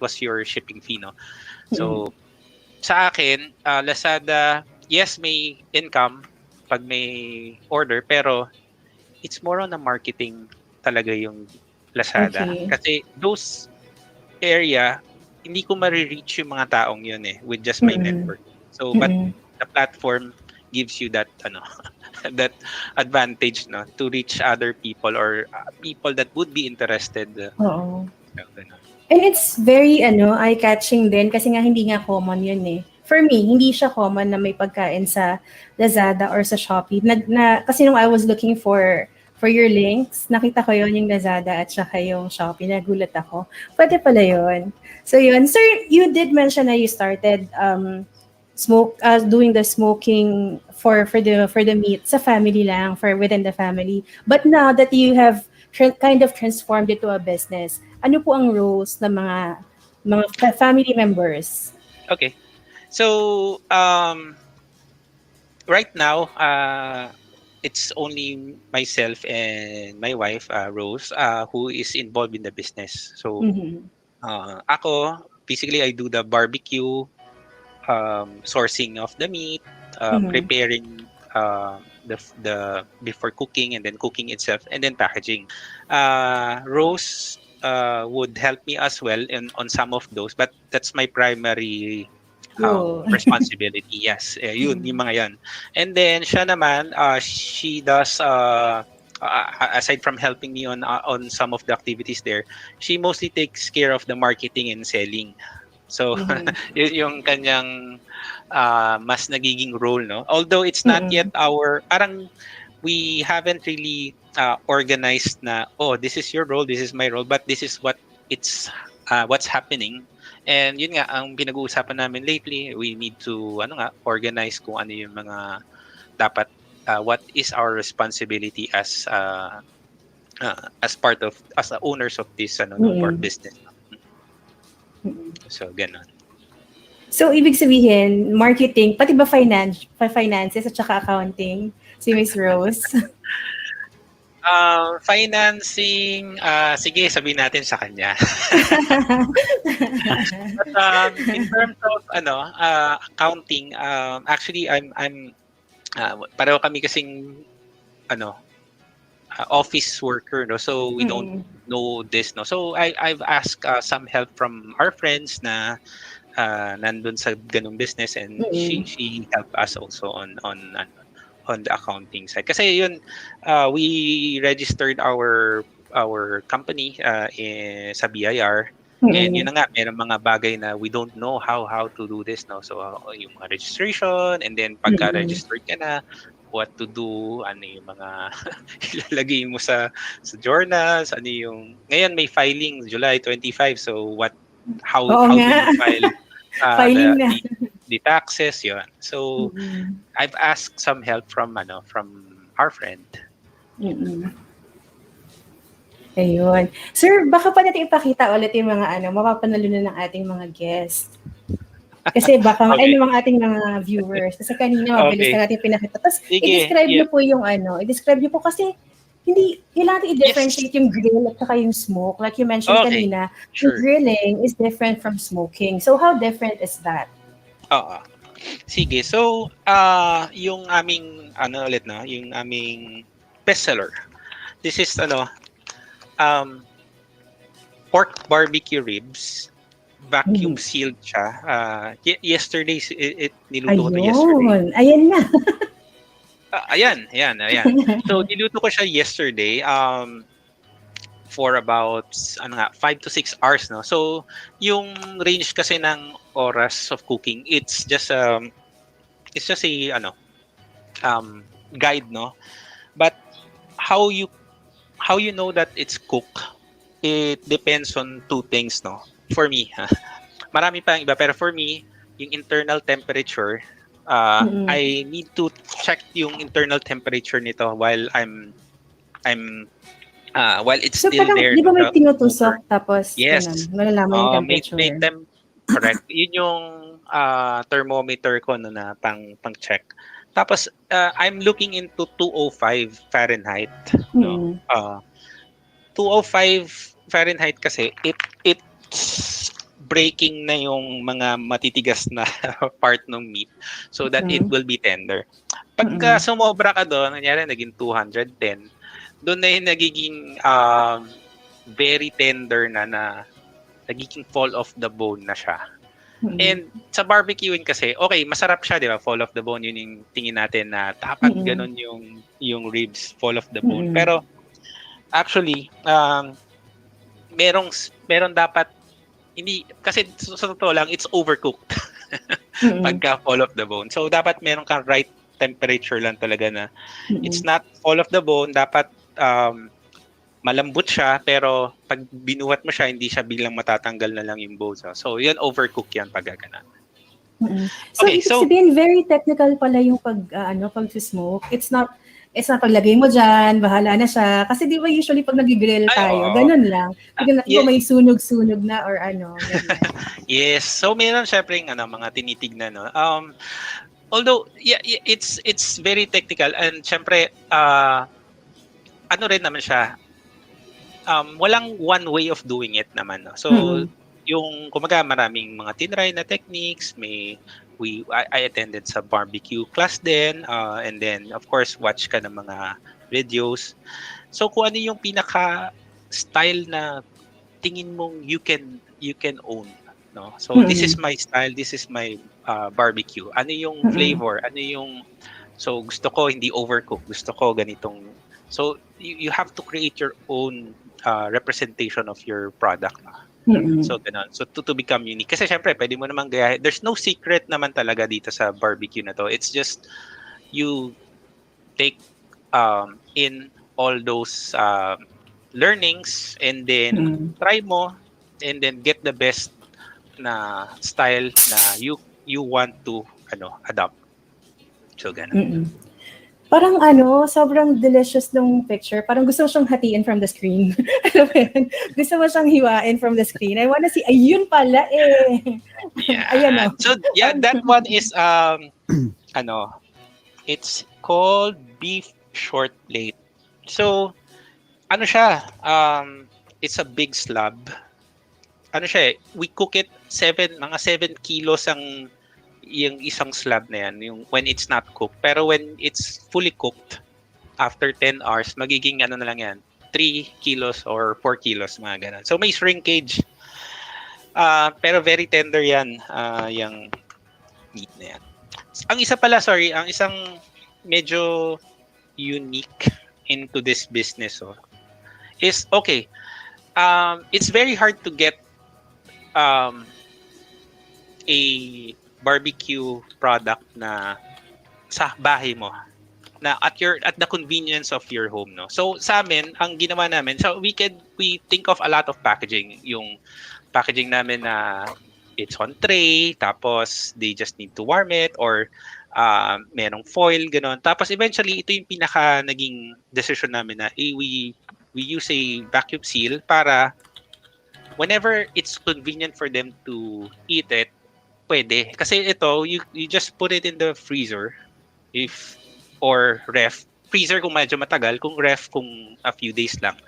was your shipping fee, no? So sa akin, Lazada, yes, may income pag may order pero it's more on a marketing talaga yung Lazada. Kasi those area hindi ko ma-reach yung mga taong yun with just my network. So but the platform gives you that that advantage, no, to reach other people or people that would be interested. And it's very eye-catching din kasi nga hindi nga common yun For me, hindi siya common na may pagkain sa Lazada or sa Shopee. Kasi nung I was looking for your links, nakita ko yun yung Lazada at saka yung Shopee. Nagulat ako. Pwede pala yun. So yun. Sir, you did mention na you started doing the smoking for the meat sa family lang, for within the family. But now that you have kind of transformed it to a business, ano po ang roles ng mga family members? Okay. So right now it's only myself and my wife, Rose, who is involved in the business. So ako, basically I do the barbecue, sourcing of the meat, preparing the before cooking, and then cooking itself, and then packaging. Rose would help me as well on some of those, but that's my primary responsibility. Yes, yun, yung mga yan. And then siya naman, she does aside from helping me on some of the activities there, she mostly takes care of the marketing and selling. So yun yung kanyang mas nagiging role, no? Although it's not yet our, parang we haven't really organized na, oh, this is your role, this is my role, but this is what's happening. And yun nga, ang pinag-uusapan namin lately, we need to organize kung ano yung mga dapat, what is our responsibility as part of, as the owners of this pork business. So ganon. So ibig sabihin, marketing, pati ba finances at saka accounting, si Miss Rose? Financing, sige, sabihin natin sa kanya. But in terms of accounting, actually I'm pareho kami kasing office worker, no? So we don't know this, no? So I've asked some help from our friends na nandun sa ganung business, and she helped us also on the accounting side. Kasi yun, we registered our company sa BIR, and yun na nga, merong mga bagay na we don't know how to do this, no? So yung mga registration, and then pagka-registered ka na, what to do, ano yung mga ilalagay mo sa journals, ano yung, ngayon may filing July 25, so how do you file the taxes, yun. So I've asked some help from our friend. Ayun. Sir, baka pa natin ipakita ulit yung mga mapapanalunan ng ating mga guest. Kasi baka mga ating mga viewers. Kasi kanina mabilis na natin pinakita. Tapos i-describe niyo po yung i-describe niyo po kasi hindi natin i-differentiate yung grill at saka yung smoke. Like you mentioned kanina, yung grilling is different from smoking. So how different is that? Sige. So, yung aming yung aming bestseller. This is pork barbecue ribs. Vacuum sealed siya. Yesterday niluto ko to yesterday. Ayan na. Ayan. So niluto ko siya yesterday for about 5 to 6 hours, no. So yung range kasi ng oras of cooking, it's just a guide, no. But how you know that it's cooked, it depends on two things, no. For me, marami pa iba, pero for me, yung internal temperature, I need to check yung internal temperature nito while while it's so, still there. Di ba may tinutusok tapos malalaman yung temperature? Correct. Yun yung thermometer ko na pang-check. Tapos I'm looking into 205 Fahrenheit. No? 205 Fahrenheit kasi it's breaking na yung mga matitigas na part ng meat so that it will be tender. Pagka sumobra ka doon, nangyari naging 210, doon na yung nagiging very tender na nagiging fall off the bone na siya. And sa barbecuing kasi, okay, masarap siya, di ba? Fall off the bone, yun yung tingin natin na dapat ganun yung ribs, fall off the bone. Pero actually, meron dapat, hindi, kasi sa totoo lang, it's overcooked pagka fall off the bone. So dapat meron kang right temperature lang talaga na it's not fall off the bone, dapat malambot siya, pero pag binuhat mo siya, hindi siya biglang matatanggal na lang yung bones. So, yun, overcook yan pag gagana. So, ibig sabihin, very technical pala yung pag-smoke. It's not paglagay mo dyan, bahala na siya. Kasi di ba usually pag nag-grill tayo, ganun lang. Kung may sunog-sunog na or ganun. Yes. So, meron syempre mga tinitignan. No? although it's very technical, and syempre ano rin naman siya, walang one way of doing it naman, no? So yung kumaga maraming mga tinry na techniques, I attended sa barbecue class din, and then of course watch ka ng mga videos. So kung ano yung pinaka style na tingin mong you can own, no? So this is my style, this is my barbecue. Ano yung flavor, ano yung, so gusto ko hindi overcook, gusto ko ganitong. So you have to create your own representation of your product. So ganun. So to become unique. Kasi syempre pwede mo naman gayahin. There's no secret naman talaga dito sa barbecue na to. It's just you take in all those learnings and then try mo and then get the best na style na you want to adopt. So ganun. Parang sobrang delicious nung picture. Parang gusto mo siyang hatiin from the screen. Alam mo yun? Gusto mo siyang hiwain from the screen. I wanna see, ayun pala eh. Yeah. Ayan, So yeah, that one is it's called beef short plate. So ano siya? It's a big slab. Ano siya? We cook it mga 7 kilos ang yung isang slab na yan, yung when it's not cooked. Pero when it's fully cooked, after 10 hours, magiging na lang yan, 3 kilos or 4 kilos, mga ganun. So may shrinkage. Pero very tender yan, yung meat na yan. Ang isang medyo unique into this business is, okay, it's very hard to get a barbecue product na sa bahay mo, na at the convenience of your home, no? So sa amin, ang ginawa namin, so we think of a lot of packaging. Yung packaging namin na it's on tray, tapos they just need to warm it, or merong foil, gano'n. Tapos eventually, ito yung pinaka naging decision namin na we use a vacuum seal para whenever it's convenient for them to eat it, pwede. Kasi ito, you just put it in the freezer or ref. Freezer kung medyo matagal, kung ref kung a few days lang.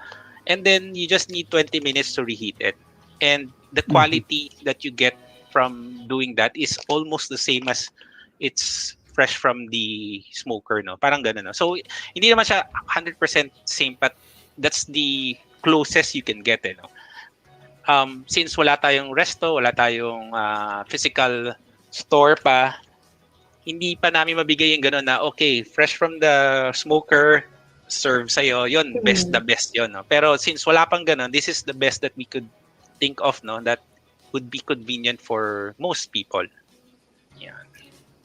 And then you just need 20 minutes to reheat it. And the quality that you get from doing that is almost the same as it's fresh from the smoker, no? Parang ganun, no? So hindi naman siya 100% same, but that's the closest you can get, no? Since wala tayong resto, wala tayong physical store pa, hindi pa namin mabigay yung gano'n na, okay, fresh from the smoker, serve sa'yo, yun, the best yun. No? Pero since wala pang gano'n, this is the best that we could think of, no, that would be convenient for most people. Yan.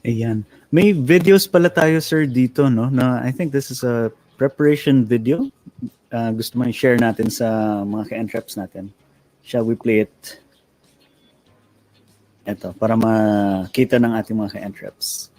Ayan. May videos pala tayo, sir, dito, no? Na I think this is a preparation video. Gusto mo i-share natin sa mga ka-entreps natin. Shall we play it? Ito, para makita ng ating mga ka-entreps.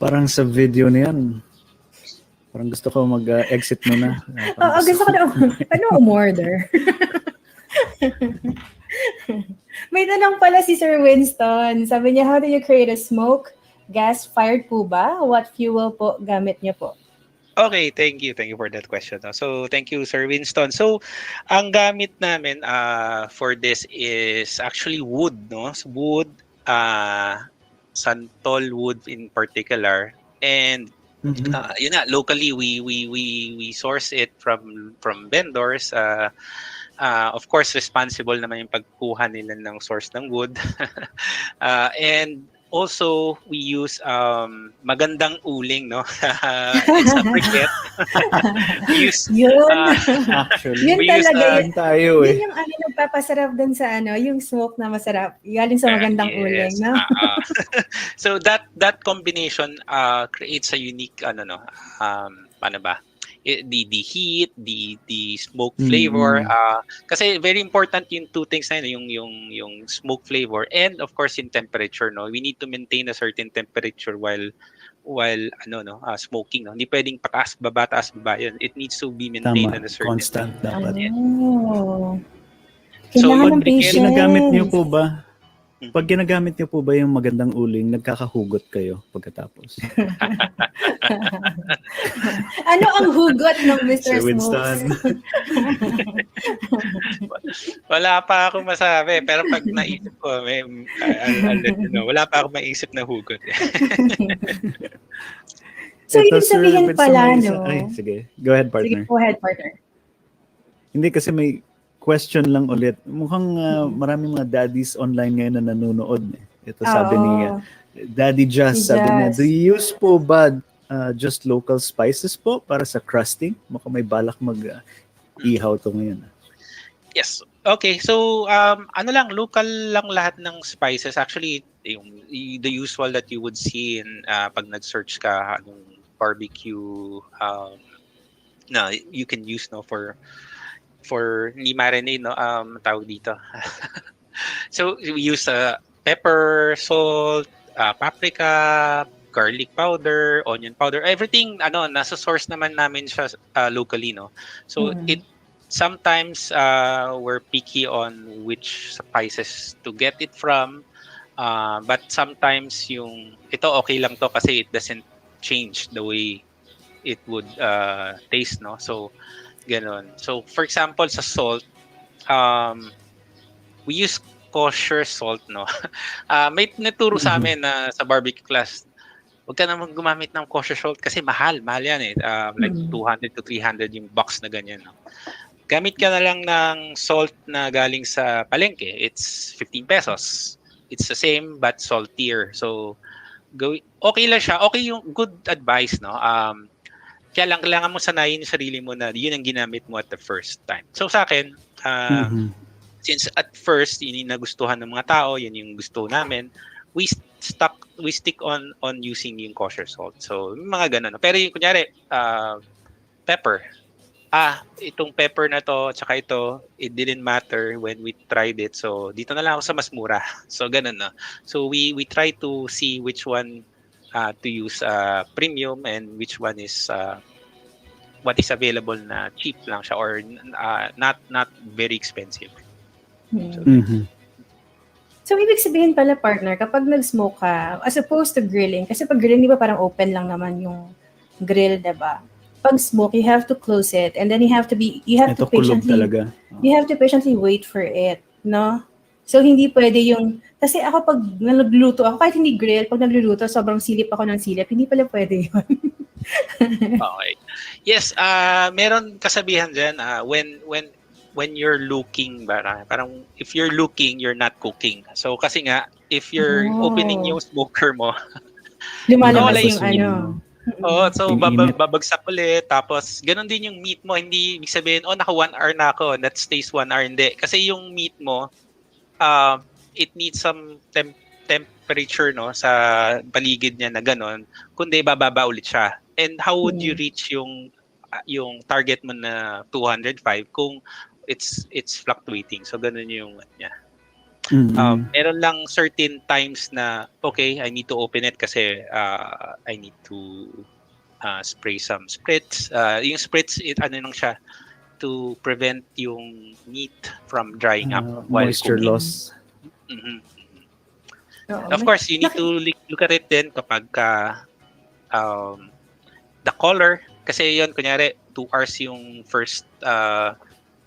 Parang sa video na yan, parang gusto ko mag-exit muna. Oo, gusto ko na umorder. May tanong pala si Sir Winston. Sabi niya, how do you create a smoke? Gas-fired po ba? What fuel po gamit niyo po? Okay, thank you. Thank you for that question. No? So, thank you, Sir Winston. So, ang gamit namin for this is actually wood, no? So, wood, santol wood in particular. And Mhm. yun nga, locally we source it from vendors. Of course, responsible naman yung pagkuha nila ng source ng wood. And also, we use magandang uling, no? It's a briquette. We use, Yun. Actually, Yun we use, talaga yun. tayo Yun yung nagpapasarap dun sa yung smoke na masarap. Galing sa magandang uling, yes. no? So that combination creates a unique paano ba? The heat, the smoke flavor. Kasi very important yung two things na yun, yung smoke flavor and of course yung temperature, no. We need to maintain a certain temperature while smoking, no. Hindi pwedeng taas baba yun. It needs to be maintained Tama, at a certain constant dapat. Oh. So, Kailangan ng briquette, patience. Ginagamit niyo po ba? Pag ginagamit niyo po ba yung magandang uling, nagkakahugot kayo pagkatapos? Ano ang hugot ng Mr. Sir Winston. Smokes? Wala pa ako masabi, pero pag naisip ko, I'll let you know. Wala pa ako maisip na hugot. So, Ito, ibig Sir sabihin Winston, pala, may no? Ay, sige. Go ahead, partner. Sige, go ahead, partner. Hindi kasi may question lang ulit. Mukhang maraming mga daddies online ngayon na nanonood. Ito sabi ni Daddy Just, sabi niya, do you use po ba just local spices po para sa crusting? Mukhang may balak mag-ihaw to ngayon. Yes. Okay. So, local lang lahat ng spices. Actually, the usual that you would see in pag nag-search ka ng barbecue na you can use for hindi marinade, no, tawag dito. So we use pepper, salt, paprika, garlic powder, onion powder, everything nasa source naman namin siya locally, no. So it sometimes we're picky on which spices to get it from, but sometimes ito okay lang to kasi it doesn't change the way it would taste, no. So ganon. So, for example, sa salt, we use kosher salt, no? May naturo sa amin na sa barbecue class, huwag ka naman gumamit ng kosher salt kasi mahal yan eh. Like 200 to 300 yung box na ganyan, no? Gamit ka na lang ng salt na galing sa palengke. It's 15 pesos. It's the same but saltier. So, okay lang siya. Okay yung good advice, no? Kaya lang, kailangan mo sanayin yung sarili mo na yun ang ginamit mo at the first time. So sa akin, since at first, yun yung nagustuhan ng mga tao, yun yung gusto namin, we stick on using yung kosher salt. So, mga ganun. Pero yung kunyari, pepper. Itong pepper na to, tsaka ito, it didn't matter when we tried it. So, dito na lang ako sa mas mura. So, ganun, no? So, we try to see which one to use premium and which one is what is available na cheap lang siya or not very expensive. So, ibig sabihin pala, partner, kapag nag-smoke ka, as opposed to grilling, kasi pag grilling, di ba parang open lang naman yung grill, diba? Pag smoke, you have to close it and then you have to patiently wait for it, no? So, hindi pwede kasi ako pag nagluto ako, kahit hindi grill, pag nagluluto, sobrang silip ako ng silip, hindi pala pwede yun. Okay. Yes, meron kasabihan dyan, when you're looking, parang if you're looking, you're not cooking. So, kasi nga, if you're opening yung smoker mo, lumalabas yung so babagsak ulit, tapos ganun din yung meat mo, hindi ibig sabihin, naka 1 hour na ako, that stays 1 hour, hindi. Kasi yung meat mo, it needs some temperature, no, sa paligid niya na ganun, kundi bababa ulit siya. And how would you reach yung target mo na 205 kung it's fluctuating? So ganun yung niya. Meron lang certain times na okay, I need to open it kasi I need to spray some spritz. Yung spritz, lang siya to prevent yung meat from drying up while moisture cooking. Loss. Of course, you need to look at it then kapag the color Kasi yun, kunyari, 2 hours yung first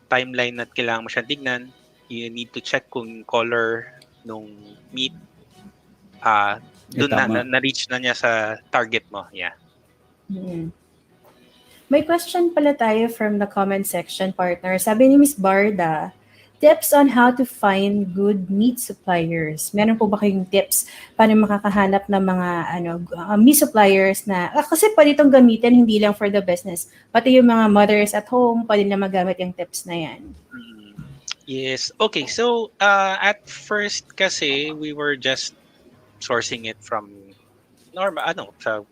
timeline na kailangan mo siyang tignan. You need to check kung color nung meat doon na-reach na niya sa target mo. Yeah. Mm. May question pala tayo from the comment section, partner. Sabi ni Miss Barda, tips on how to find good meat suppliers. Meron po ba kayong tips paano makakahanap ng mga meat suppliers na kasi pwede itong gamitin hindi lang for the business, pati yung mga mothers at home pwede na magamit yung tips na yan. Yes. Okay. So at first kasi we were just sourcing it from normal sa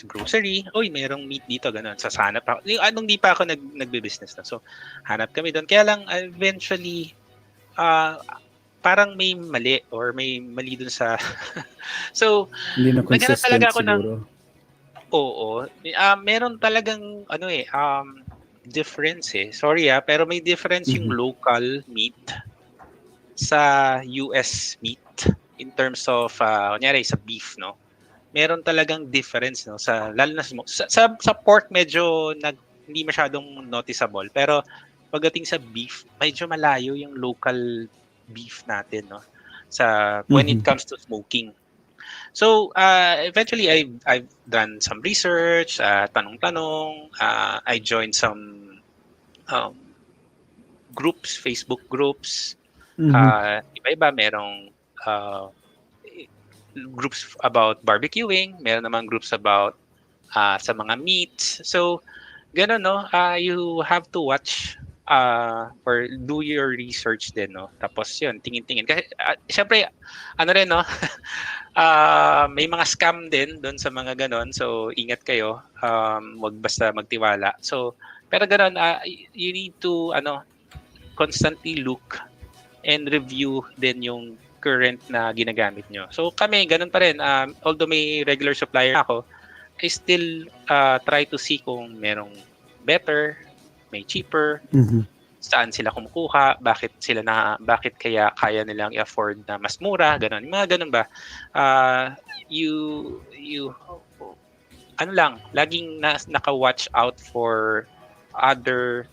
grocery. Oy, mayroong meat dito, ganun. Sasanap ako. Anong di pa ako nagbe-business na. So, hanap kami doon. Kaya lang, eventually, parang may mali or may mali doon sa... So, hindi na naghanap talaga ako siguro. Oo. Meron talagang, difference eh. Sorry pero may difference yung local meat sa US meat in terms of, kunyari, sa beef, no? Meron talagang difference, no? Lalo na sa pork, medyo hindi masyadong noticeable. Pero pagdating sa beef, medyo malayo yung local beef natin, no? When it comes to smoking. So, eventually, I've done some research, tanong-tanong. I joined some groups, Facebook groups. Iba-iba, merong groups about barbecuing, meron namang groups about sa mga meats. So, gano'n, no? You have to watch or do your research din, no? Tapos yun, tingin-tingin. Kasi, syempre, rin, no? May mga scam din doon sa mga gano'n. So, ingat kayo. Wag basta magtiwala. So, pero gano'n, you need to, constantly look and review din yung current na ginagamit nyo. So kami, ganun pa rin. Although may regular supplier ako, I still try to see kung merong better, may cheaper, saan sila kumukuha, bakit kaya kaya nilang i-afford na mas mura, ganun. Yung mga ganun ba? Laging naka-watch out for other,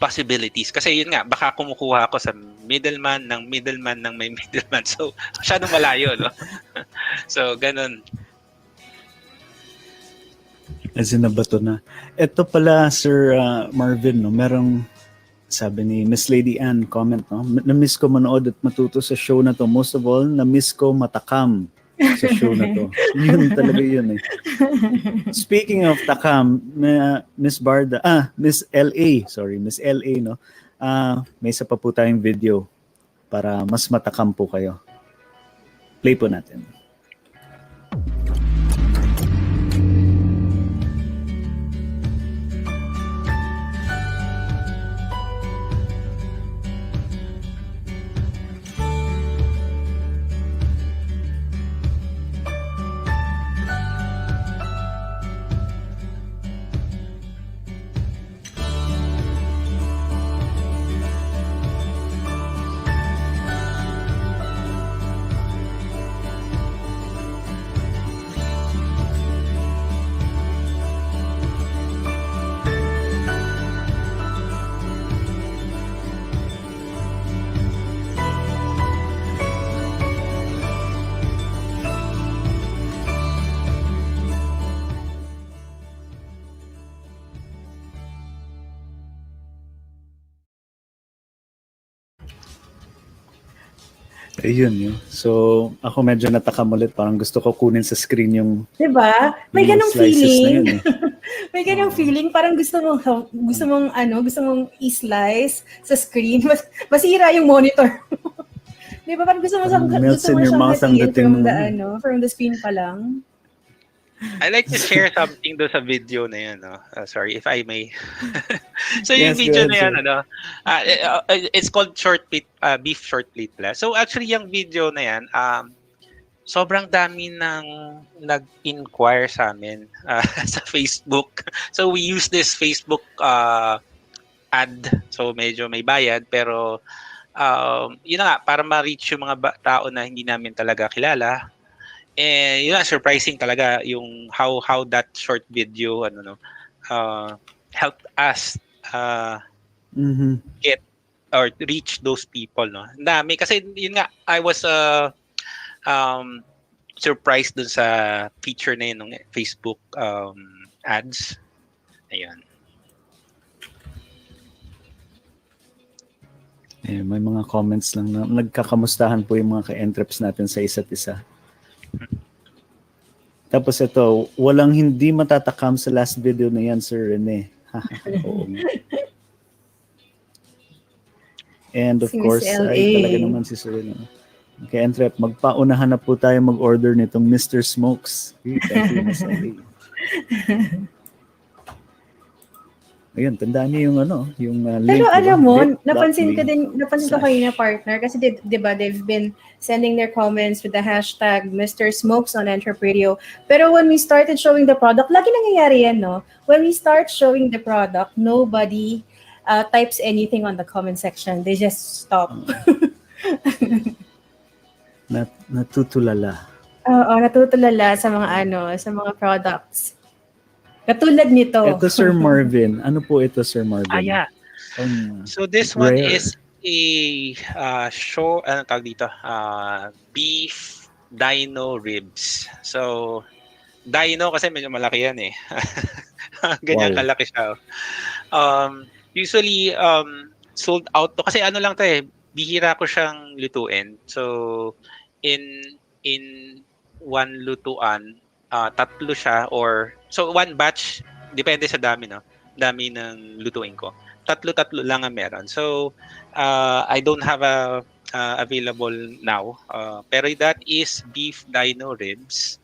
possibilities. Kasi yun nga, baka kumukuha ako sa middleman ng may middleman. So, masyadong malayo, no? So, ganun. As in, nabato na. Ito pala, Sir Marvin, no, merong sabi ni Miss Lady Ann, comment, no? Na-miss ko manood at matuto sa show na to. Most of all, na-miss ko matakam sa show na to. Yun talaga yun eh. Speaking of takam, Miss Barda, Miss LA, no? May isa pa po tayong video para mas matakam po kayo. Play po natin. Ayun yun. So, ako medyo natakam ulit. Parang gusto ko kunin sa screen yung... Diba? May yung ganong slices feeling. na yun, eh. May ganong feeling. Parang gusto mong i-slice sa screen. Masira yung monitor. Diba? Parang gusto mo siyang hatiin from the screen pa lang. I like to share something do sa video na yan. No? Sorry if I may. So yung Yes, video go na ahead, yan, it's called beef short plate pala. So actually yung video na yan, sobrang dami ng nag-inquire sa amin sa Facebook. So we use this Facebook ad. So medyo may bayad pero yun na nga, para ma-reach yung mga tao na hindi namin talaga kilala. And yun, surprising talaga yung how that short video helped us get or reach those people, no. Ang dami kasi yun nga, I was surprised dun sa feature na yun ng Facebook ads. Ayun. May mga comments lang na nagkakamustahan po yung mga ka-entreps natin sa isa't isa. Tapos ito, walang hindi matatakam sa last video na yan, Sir Rene. Oo. And of Si Miss course, LA. ay talaga naman si Sir Rene. Okay, Entrep, magpaunahan na po tayo mag-order nitong Mr. Smokes. Thank you, Miss LA. Ayun, tandaan niyo yung link. Pero alam mo, napansin bit.ly. ko kayo na partner kasi di ba they've been sending their comments with the hashtag Mr. Smokes on EntrepRadio. Pero when we started showing the product, lagi nangyayari yan, no? When we start showing the product, nobody types anything on the comment section. They just stop. Natutulala. Oo, natutulala sa mga products. Katulad nito. Ito, Sir Marvin. Ano po ito, Sir Marvin? Yeah. So this one is a tawag dito? Beef dino ribs. So, dino kasi medyo malaki yan eh. Ganyan kalaki siya. Usually, sold out to. Kasi ano lang to eh, bihira ko siyang lutuin. So, in one lutuan, tatlo siya so one batch, depende sa dami, no? Dami ng lutuin ko. Tatlo lang ang meron. So, I don't have available now. Pero that is beef dino ribs.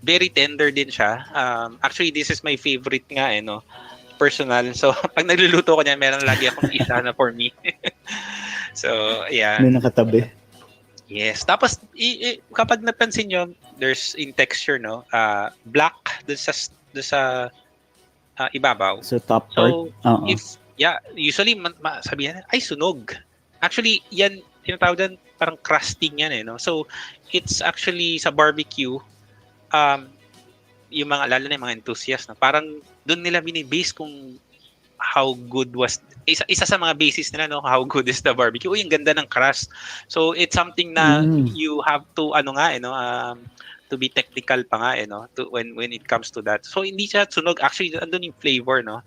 Very tender din siya. Actually, this is my favorite nga no? Personal. So, pag nagluluto ko niyan, meron lagi akong isa na for me. So, yeah. May nakatabi. Yes. Tapos kapag napansin nyo, there's in texture, no? Black dun sa ibabaw. So top part. So usually sabihin ay sunog. Actually, yan tinatawag din parang crusting yan no. So it's actually sa barbecue yung mga lalo na yung mga enthusiast, no? Parang doon nila binibase kung how good was isa sa mga basis nila, no, how good is the barbecue. Uy, ang ganda ng crust. So it's something na you have to to be technical pa nga no, to when it comes to that. So hindi siya sunog, actually andun yung flavor, no.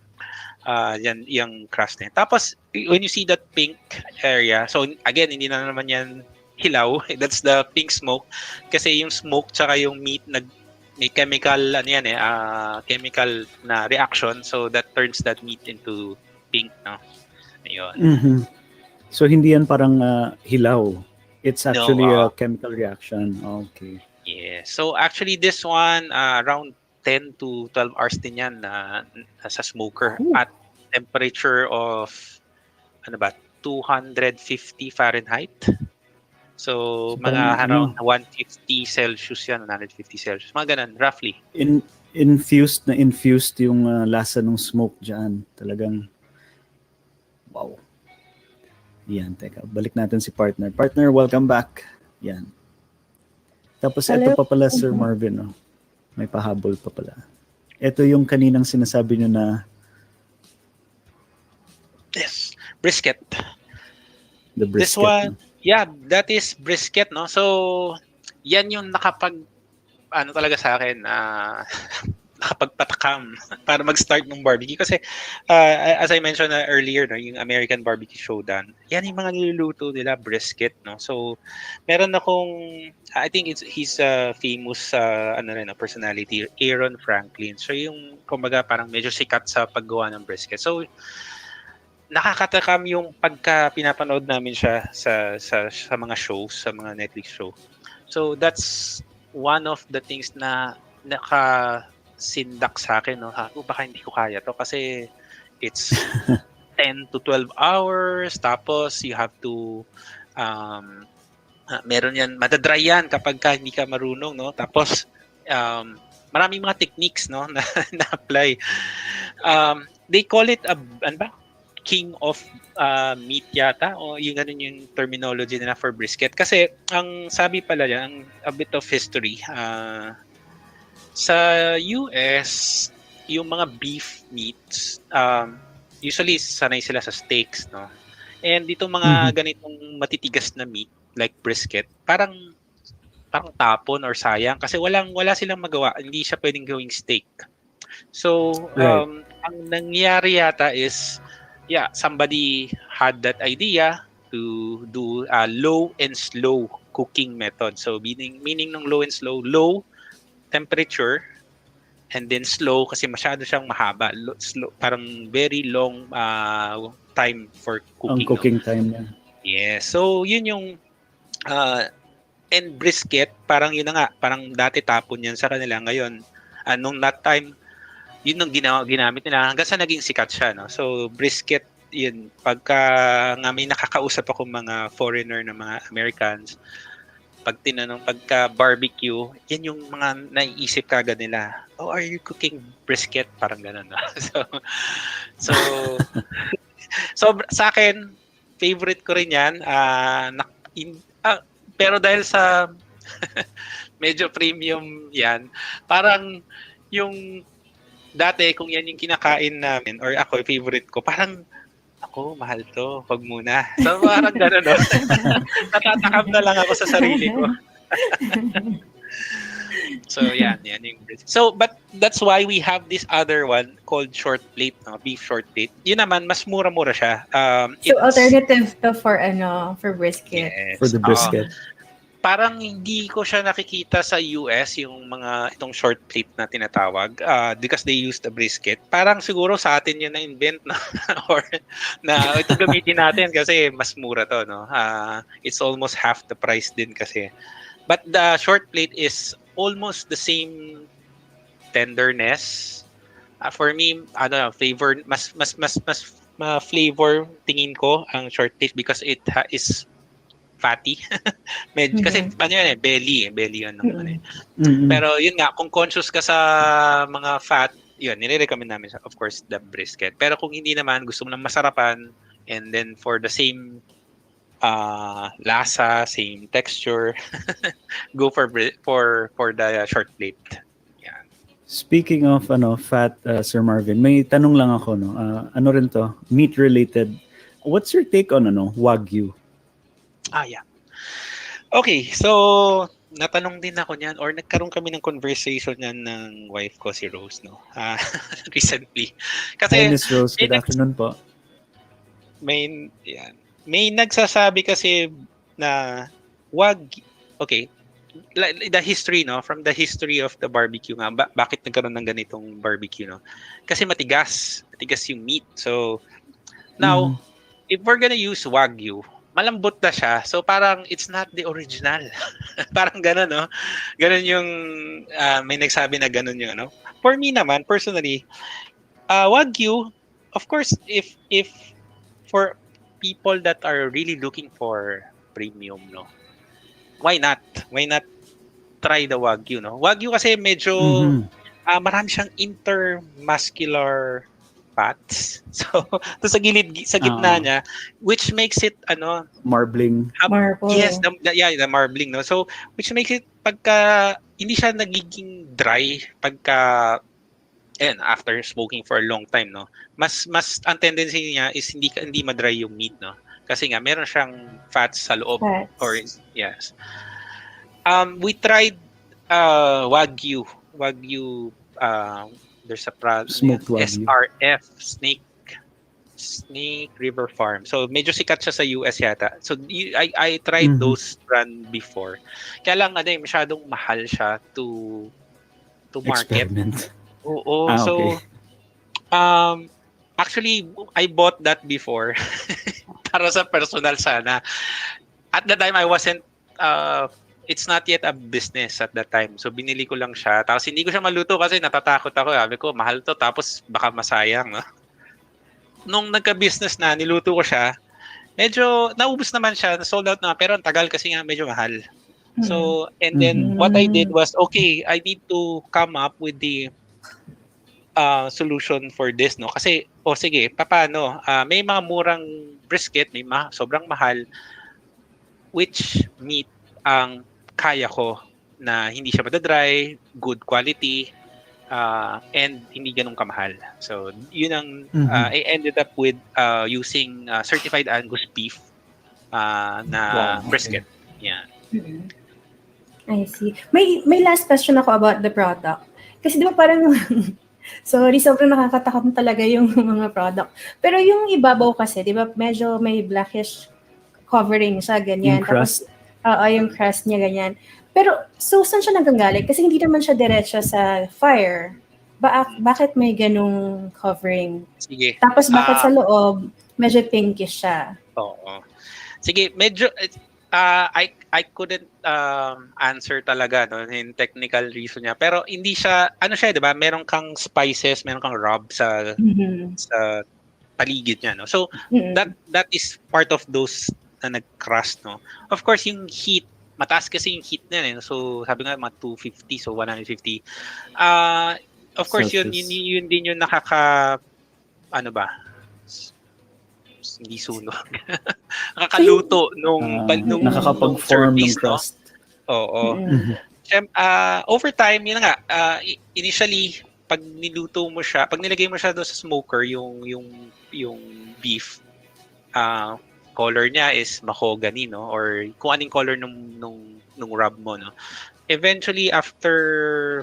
Yan yung crust niya. Tapos when you see that pink area, so again hindi na naman yan hilaw. That's the pink smoke kasi yung smoke tsaka yung meat may chemical chemical na reaction, so that turns that meat into pink, no. Ayun. So hindi yan parang hilaw. It's actually No, a chemical reaction. Okay. Yeah. So actually this one around 10 to 12 hours din yan sa smoker. Ooh. At temperature of 250 Fahrenheit. So mga around 150 Celsius yan, 150 Celsius. Mga ganun, roughly. Infused yung lasa ng smoke dyan. Talagang wow. Yan, teka. Balik natin si partner. Partner, welcome back. Yan. Tapos ito pa pala, Sir Marvin. Oh. May pahabol pa pala. Ito yung kaninang sinasabi nyo na Yes, brisket. The brisket. This one, yeah, that is brisket, no? So, yan yung talaga sa akin, nakapagpatakam para mag-start ng barbecue. Kasi, as I mentioned earlier, no, yung American Barbecue Showdown, yan yung mga niluluto nila, brisket, no? So, meron akong, I think he's a famous, personality, Aaron Franklin. So, yung, kumbaga, parang medyo sikat sa paggawa ng brisket. So, nakakatakam yung pagka pinapanood namin siya sa mga shows, sa mga Netflix show. So that's one of the things na nakasindak sa akin, no? Baka hindi ko kaya to kasi it's 10 to 12 hours, tapos you have to meron yan, madadry yan kapag hindi ka marunong, no? Tapos maraming mga techniques, no, na apply. They call it king of meat yata, o yung ganun yung terminology nila for brisket. Kasi ang sabi pala yan, a bit of history, sa US, yung mga beef meats, usually sanay sila sa steaks, no? And dito mga ganitong matitigas na meat, like brisket, parang tapon or sayang kasi wala silang magawa, hindi siya pwedeng gawing steak. So ang nangyari yata is somebody had that idea to do a low and slow cooking method. So meaning ng low and slow, low temperature and then slow kasi masyado siyang mahaba, slow, parang very long time for cooking. Ang cooking time niya. Yes. So yun yung and brisket, parang yun na nga, parang dati tapon yan sa kanila. Ngayon, nung that time, yun nung ginamit nila hanggang sa naging sikat siya. No? So, brisket, yun, pagka nga may nakakausap ako mga foreigner na mga Americans, pagka barbecue, yan yung mga naiisip kagad nila. Oh, are you cooking brisket? Parang ganun. No? So, sa akin, favorite ko rin yan. Pero dahil sa medyo premium yan, parang yung dati kung yan yung kinakain namin or ako, favorite ko, parang ako, mahal to, wag muna. So parang gano'n, no? Natatakam na lang ako sa sarili ko. So yan yung so but that's why we have this other one called short plate, no? Beef short plate. Yun naman mas mura-mura siya. So alternative to for brisket. Yes. For the brisket. Parang hindi ko siya nakikita sa US yung itong short plate na tinatawag because they use the brisket. Parang siguro sa atin yun na-invent, no? Or na ito gamitin natin kasi mas mura to, no? It's almost half the price din kasi. But the short plate is almost the same tenderness. For me, flavor mas flavor tingin ko ang short plate because it is fatty. Kasi belly yun. Pero yun nga, kung conscious ka sa mga fat, yun, nire-recommend namin of course the brisket. Pero kung hindi naman, gusto mo lang masarapan and then for the same lasa, same texture, go for the short plate. Yan. Speaking of fat, Sir Marvin, may tanong lang ako, no. Ano rin to, meat related. What's your take on Wagyu? Yeah. Okay, so natanong din ako niyan or nagkaroon kami ng conversation niyan ng wife ko si Rose, no. Recently. Kasi Miss Rose, good afternoon po. May nagsasabi kasi na okay, the history, no, from the history of the barbecue nga, bakit nagkaroon ng ganitong barbecue, no? Kasi matigas yung meat. So now, if we're gonna use Wagyu, malambot na siya. So parang it's not the original. Parang gano'n, no? Gano'n yung may nagsabi na gano'n yung ano. For me naman, personally, Wagyu, of course, if for people that are really looking for premium, no? Why not? Why not try the Wagyu, no? Wagyu kasi medyo marami siyang intermuscular fats. So, sa gitna niya, which makes it marbling. Marble. Yes, the marbling, no. So, which makes it pagka hindi siya nagiging dry pagka after smoking for a long time, no. Mas ang tendency niya is hindi ma-dry yung meat, no. Kasi nga meron siyang fats sa loob or yes. We tried Wagyu there's a product SRF Snake River Farm. So medyo sikat siya sa US yata. So I tried those brand before. Kaya lang masyadong mahal siya to market. Experiment. Oo. Okay. Actually I bought that before para sa personal sana. At the time I wasn't it's not yet a business at that time. So binili ko lang siya. Tapos hindi ko siya maluto kasi natatakot ako. Sabi ko, mahal to. Tapos baka masayang. No? Nung nagka-business na, niluto ko siya. Medyo naubos naman siya. Sold out na. Pero ang tagal kasi nga medyo mahal. So, and then what I did was, okay, I need to come up with the solution for this, no? Kasi, sige, paano? May mga murang brisket, may sobrang mahal, which meat ang kaya ko na hindi siya madadry, good quality, and hindi ganun kamahal. So, yun ang, I ended up with using certified Angus beef na brisket. Yeah. I see. May last question ako about the product. Kasi di ba parang, sorry, sobrang nakakatakam talaga yung mga product. Pero yung ibabaw kasi, di ba medyo may blackish covering siya, ganyan. Yung crust? Tapos, yung crust niya, ganyan. Pero, so saan siya nagagaling? Kasi hindi naman siya diretso sa fire. Bakit may ganung covering? Sige. Tapos bakit sa loob, medyo pinkish siya? Oo. Sige, medyo, I couldn't answer talaga no in technical reason niya, pero hindi siya ano siya, 'di ba? Meron kang spices, meron kang rub sa paligid niya, no. So that is part of those na nag-crust, no. Of course, yung heat, mataas kasi yung heat niya, no? So sabi nga mga 250, so 150. Of course, yun din yung ano ba? Hindi sunog. Nakakaluto nung nakakapag-form ng crust. No? Oo. Over time, yun nga, initially, pag niluto mo siya, pag nilagay mo siya doon sa smoker, yung beef, color niya is mahogany, no? Or kung anong color nung rub mo, no? Eventually, after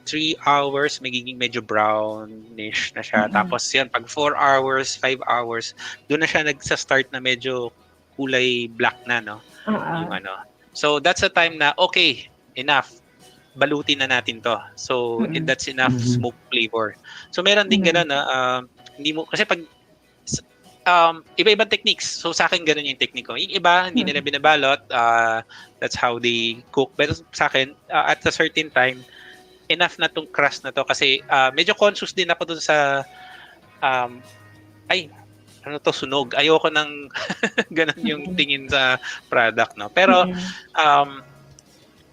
3 hours, magiging medyo brownish na siya. Tapos yan, pag 4 hours, 5 hours, doon na siya nagsa-start na medyo kulay black na, no? Yung ano. So, that's a time na, okay, enough. Balutin na natin to. So, that's enough smoke flavor. So, meron din gano'n na, hindi mo, kasi pag, iba-ibang techniques. So, sa akin, gano'n yung technique ko. Yung iba, hindi nila binabalot. That's how they cook. Pero sa akin, at a certain time, enough na tong crust na to kasi medyo conscious din ako dun sa sunog. Ayoko nang ganun yung tingin sa product, no. Pero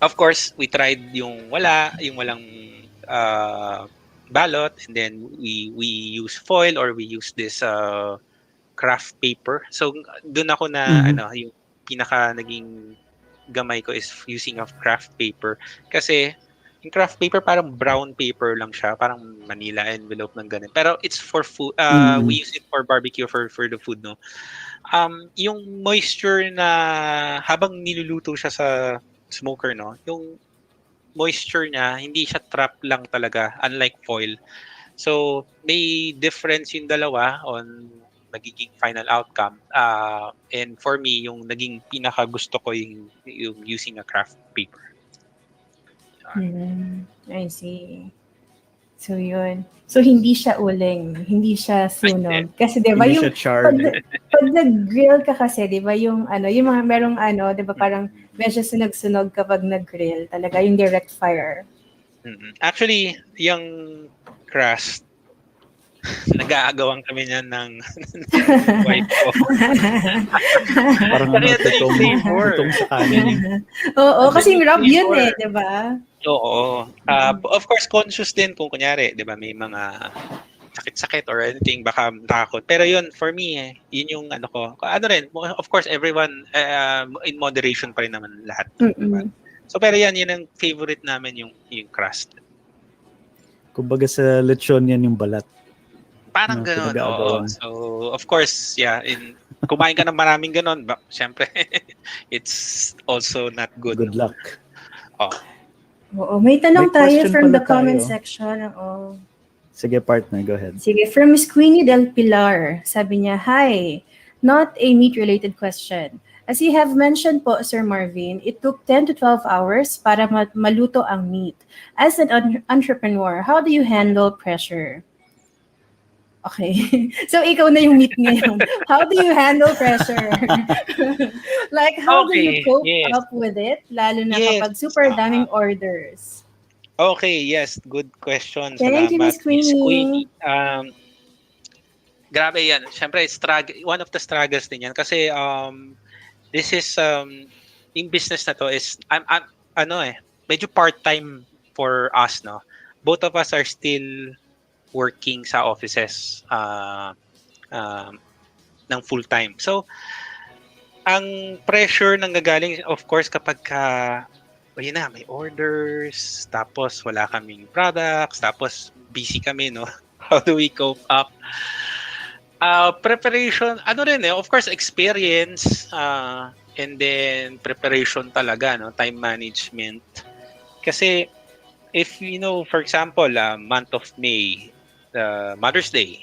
of course, we tried yung walang balot, and then we use foil or we use this craft paper. So dun ako na yung pinaka naging gamay ko is using of craft paper kasi yung craft paper parang brown paper lang siya, parang Manila envelope ng ganun. Pero it's for food. We use it for barbecue for the food, no. Yung moisture na habang niluluto siya sa smoker, no, yung moisture niya hindi siya trap lang talaga, unlike foil. So may difference yung dalawa on magiging final outcome. And for me, yung naging pinaka gusto ko yung using a craft paper. I see. So yun. So hindi siya uling, hindi siya sunog. Kasi 'di ba yung pag nag-grill ka kasi 'di ba yung yung mga merong 'di ba parang medyo sunog-sunog kapag nag-grill, talaga yung direct fire. Actually, yung crust nag-aagawan kami niyan ng wife ko. Parang tutong sa kanin. Oo, kasi yung rub yun di ba? Oo. Of course, conscious din kung kunyari, di ba, may mga sakit-sakit or anything, baka takot. Pero yun, for me, yun yung ko. Rin, of course, everyone, in moderation pa rin naman lahat. Diba? So, pero yun ang favorite namin, yung crust. Kumbaga sa lechon yan yung balat. Parang gano'n. So, of course, kumain ka ng maraming gano'n, syempre, it's also not good. Good luck. Oo, may tanong tayo from the comment section. Sige, partner, go ahead. Sige, from Miss Queenie Del Pilar. Sabi niya, hi, not a meat-related question. As you have mentioned po, Sir Marvin, it took 10 to 12 hours para maluto ang meat. As an entrepreneur, how do you handle pressure? Okay. So, ikaw na yung meat ngayon. How do you handle pressure? Like, how do you cope up with it? Lalo na kapag super daming orders. Okay, yes. Good question. Thank you, Miss Queenie. Grabe yan. Siyempre, one of the struggles din yan. Kasi, this is, yung business na to is, medyo part-time for us, no? Both of us are still working sa offices ng full-time. So, ang pressure nanggagaling, of course, kapag yun na, may orders, tapos wala kaming products, tapos busy kami, no? How do we cope up? Preparation, of course, experience, and then preparation talaga, no? Time management. Kasi, if for example, month of May, Mother's Day,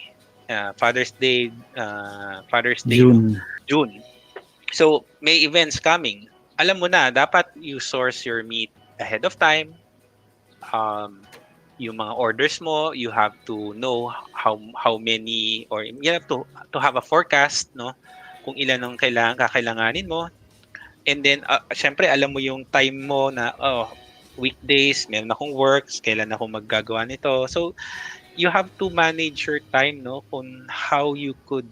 Father's Day, June. So, may events coming. Alam mo na, dapat you source your meat ahead of time. Yung mga orders mo, you have to know how many, or you have to have a forecast, no? Kung ilan ang kakailanganin mo. And then, syempre, alam mo yung time mo na, weekdays, meron akong works, kailan ako maggagawa nito. So, you have to manage your time, no? Kung how you could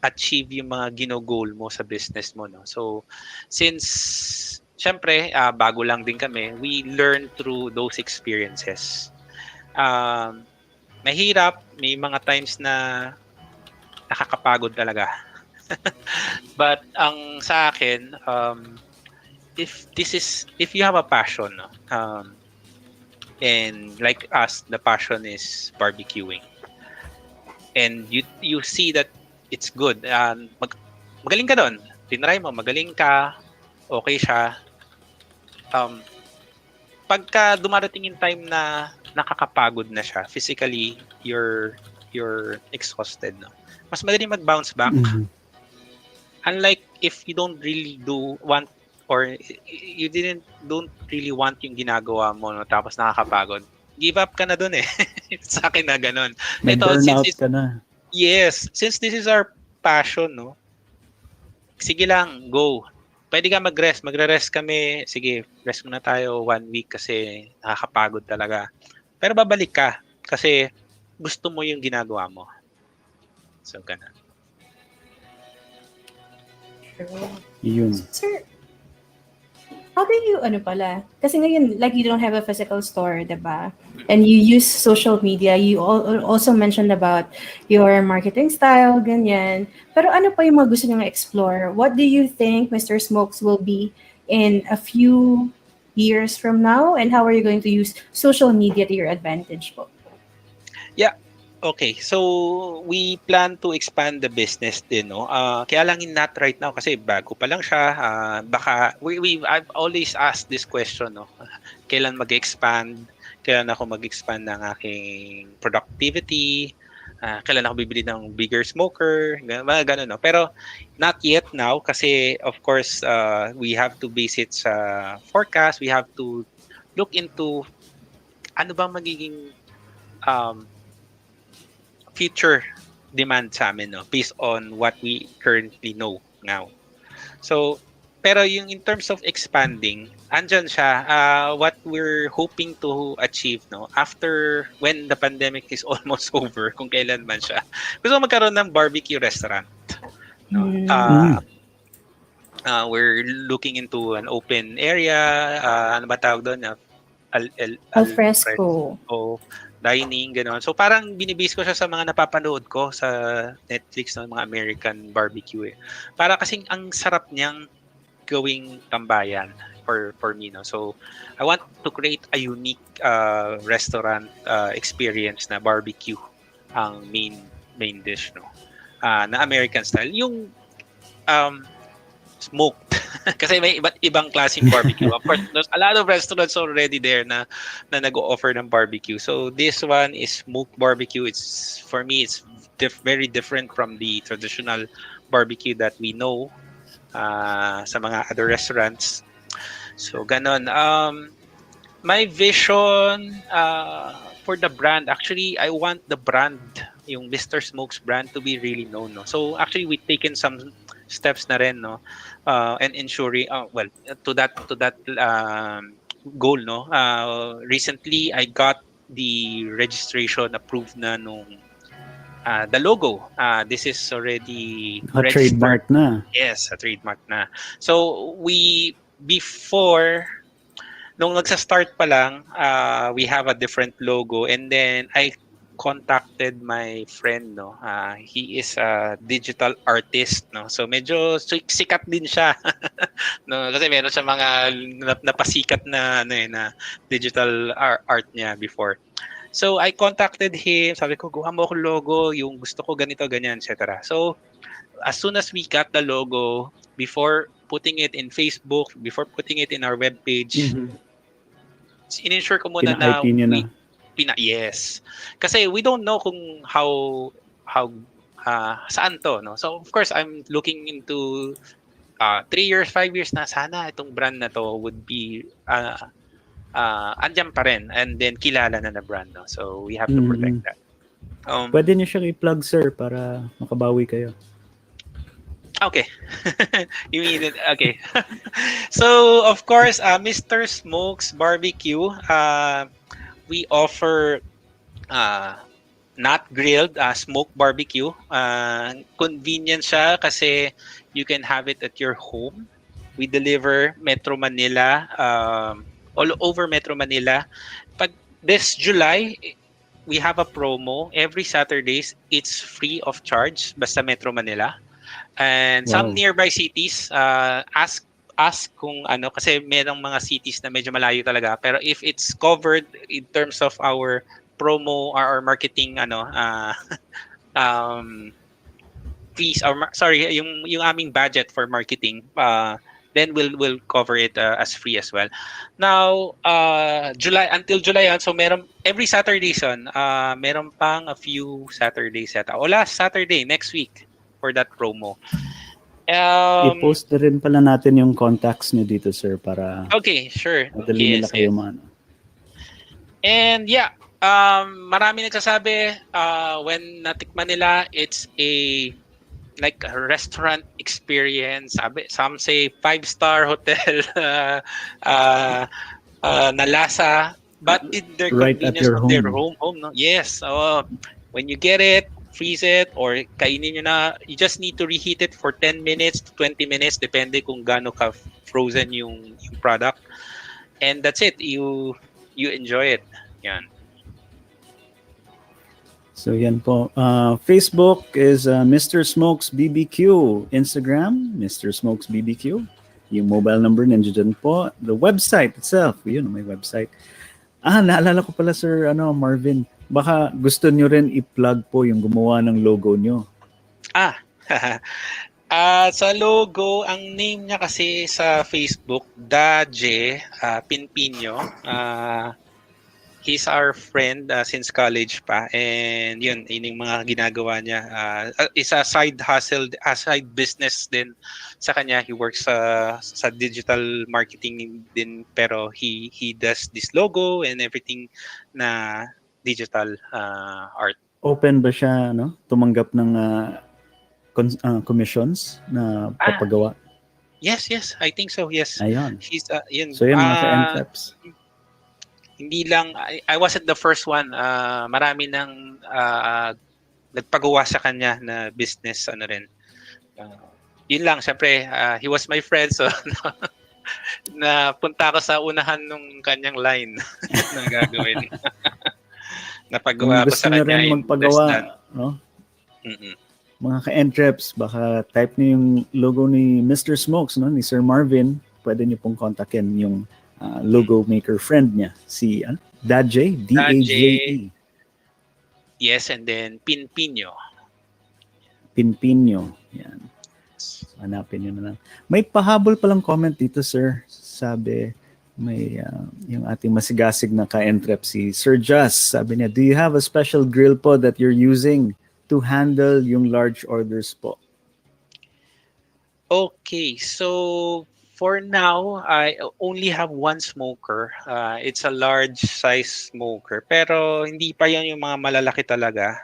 achieve yung mga ginogol mo sa business mo, no? So, since syempre, bago lang din kami, we learn through those experiences. Mahirap, may mga times na nakakapagod talaga. But ang sa akin, if you have a passion, no? And like us, the passion is barbecuing. And you see that it's good. Magaling ka doon. Tinry mo, magaling ka, okay siya. Pagka dumarating yung time na nakakapagod na siya, physically, you're exhausted, no? Mas madali mag-bounce back. Mhm. Unlike if you don't really want, or you don't really want yung ginagawa mo, no? Tapos nakakapagod, give up ka na dun eh. Sa akin na ganun. May burnout ka na. Yes, since this is our passion, no? Sige lang, go. Pwede ka mag-rest. Magre-rest kami. Sige, rest muna tayo 1 week kasi nakakapagod talaga. Pero babalik ka kasi gusto mo yung ginagawa mo. So, ganun. Yun. Sir, how do you, kasi ngayon, like you don't have a physical store, diba? And you use social media. You also mentioned about your marketing style, ganyan. Pero ano pa yung mga gusto niyong explore? What do you think Mr. Smokes will be in a few years from now? And how are you going to use social media to your advantage po? Yeah. Okay, so we plan to expand the business din, no? Kaya lang not right now kasi bago pa lang siya. Baka I've always asked this question, no? Kailan mag-expand? Kailan ako mag-expand ng aking productivity? Kailan ako bibili ng bigger smoker? Mga ganun, no? Pero not yet now kasi of course we have to base it sa forecast. We have to look into ano bang magiging future demand sa amin, no? Based on what we currently know now. So, pero yung in terms of expanding, andyan siya. What we're hoping to achieve, no? After, when the pandemic is almost over, kung kailan man siya, gusto magkaroon ng barbecue restaurant. No? We're looking into an open area. Ano ba tawag doon? Al fresco. O dining, gano'n. So parang binibase ko siya sa mga napapanood ko sa Netflix ng mga American barbecue. Para kasing ang sarap niyang gawing tambayan for me, no. So I want to create a unique restaurant experience na barbecue ang main dish, no. Na American style. Yung smoked. Kasi may iba't ibang klaseng barbecue. Of course, there's a lot of restaurants already there na nag-o-offer ng barbecue. So this one is smoked barbecue. It's, for me, it's very different from the traditional barbecue that we know sa mga other restaurants. So ganon. My vision for the brand, actually, I want the brand, yung Mr. Smokes brand, to be really known, no? So actually, we've taken some steps na rin, no, and ensuring to that goal, no. Recently I got the registration approved na nung the logo. This is already a trademark na. Yes, a trademark na. So we, before nung nagsa-start pa lang, we have a different logo, and then I contacted my friend, no. He is a digital artist, no. So medyo sikat din siya. No, kasi meron siya mga napasikat na ano na digital art niya before. So I contacted him, sabi ko, gawa mo ako logo, yung gusto ko ganito, ganyan, etc. So as soon as we got the logo, before putting it in Facebook, before putting it in our webpage, in-ensure ko muna na Pina-IP niyo na. yes. Kasi we don't know kung how saan to, no. So of course I'm looking into 3 years, 5 years na sana itong brand na to would be andyan pa rin, and then kilala na brand, no. So we have to protect that. Pwede niyo siyang i-plug, sir, para makabawi kayo. Okay. You mean it? Okay. So of course, Mr. Smokes Barbecue, we offer not grilled, smoked barbecue. Convenient siya kasi you can have it at your home. We deliver Metro Manila, all over Metro Manila. Pag this July, we have a promo. Every Saturdays, it's free of charge, basta Metro Manila. And some nearby cities, ask kung ano, kasi merong mga cities na medyo malayo talaga. Pero if it's covered in terms of our promo or our marketing, fees, or sorry, yung aming budget for marketing, then we'll cover it as free as well. Now, July until July, so meron every Saturday son, meron pang a few Saturdays yata. O last Saturday next week for that promo. I-post na rin pala natin yung contacts niyo dito, sir, para okay, sure. madali nila kayo maano. And yeah, marami nagsasabi when natikman nila, it's like a restaurant experience. Some say 5-star hotel na lasa, but in their right convenience of their home, no? Yes. So when you get it, freeze it, or kainin nyo na, you just need to reheat it for 10 minutes to 20 minutes, depende kung gaano ka frozen yung product. And that's it. You enjoy it. Yan. So yan po. Facebook is Mr. Smokes BBQ. Instagram, Mr. Smokes BBQ. Yung mobile number nandiyan po. The website itself, yun, may website. Naalala ko pala, sir, Marvin, baka gusto nyo rin i-plug po yung gumawa ng logo nyo. Sa logo, ang name niya kasi sa Facebook, Daje Pinpino. He's our friend since college pa, and yun yung mga ginagawa niya. It's a side hustle, a side business din sa kanya. He works sa digital marketing din, pero he does this logo and everything na digital art. Open ba siya, tumanggap ng commissions na papagawa? Yes, I think so. Yes. Ayun. He's yun. So yun, mga ka-entreps. Hindi lang, I wasn't the first one. Marami nang nagpagawa sa kanya na business, rin. Yun lang, syempre, he was my friend, so napunta ako sa unahan nung kanyang line na gagawin. Napagawa ko sa kanya. Gusto nyo rin magpagawa, no? Mga ka-entreps, baka type niyo yung logo ni Mr. Smokes, ni Sir Marvin, pwede niyo pong kontakin yung logo maker friend niya, si Daje, D-A-J-E. Yes, and then Pinpino. Yan. Hanapin nyo na lang. May pahabol palang comment dito, sir. Sabi, may yung ating masigasig na ka-entrep, si Sir Just. Sabi niya, do you have a special grill po that you're using to handle yung large orders po? Okay, so for now, I only have one smoker. It's a large size smoker. Pero hindi pa yan yung mga malalaki talaga.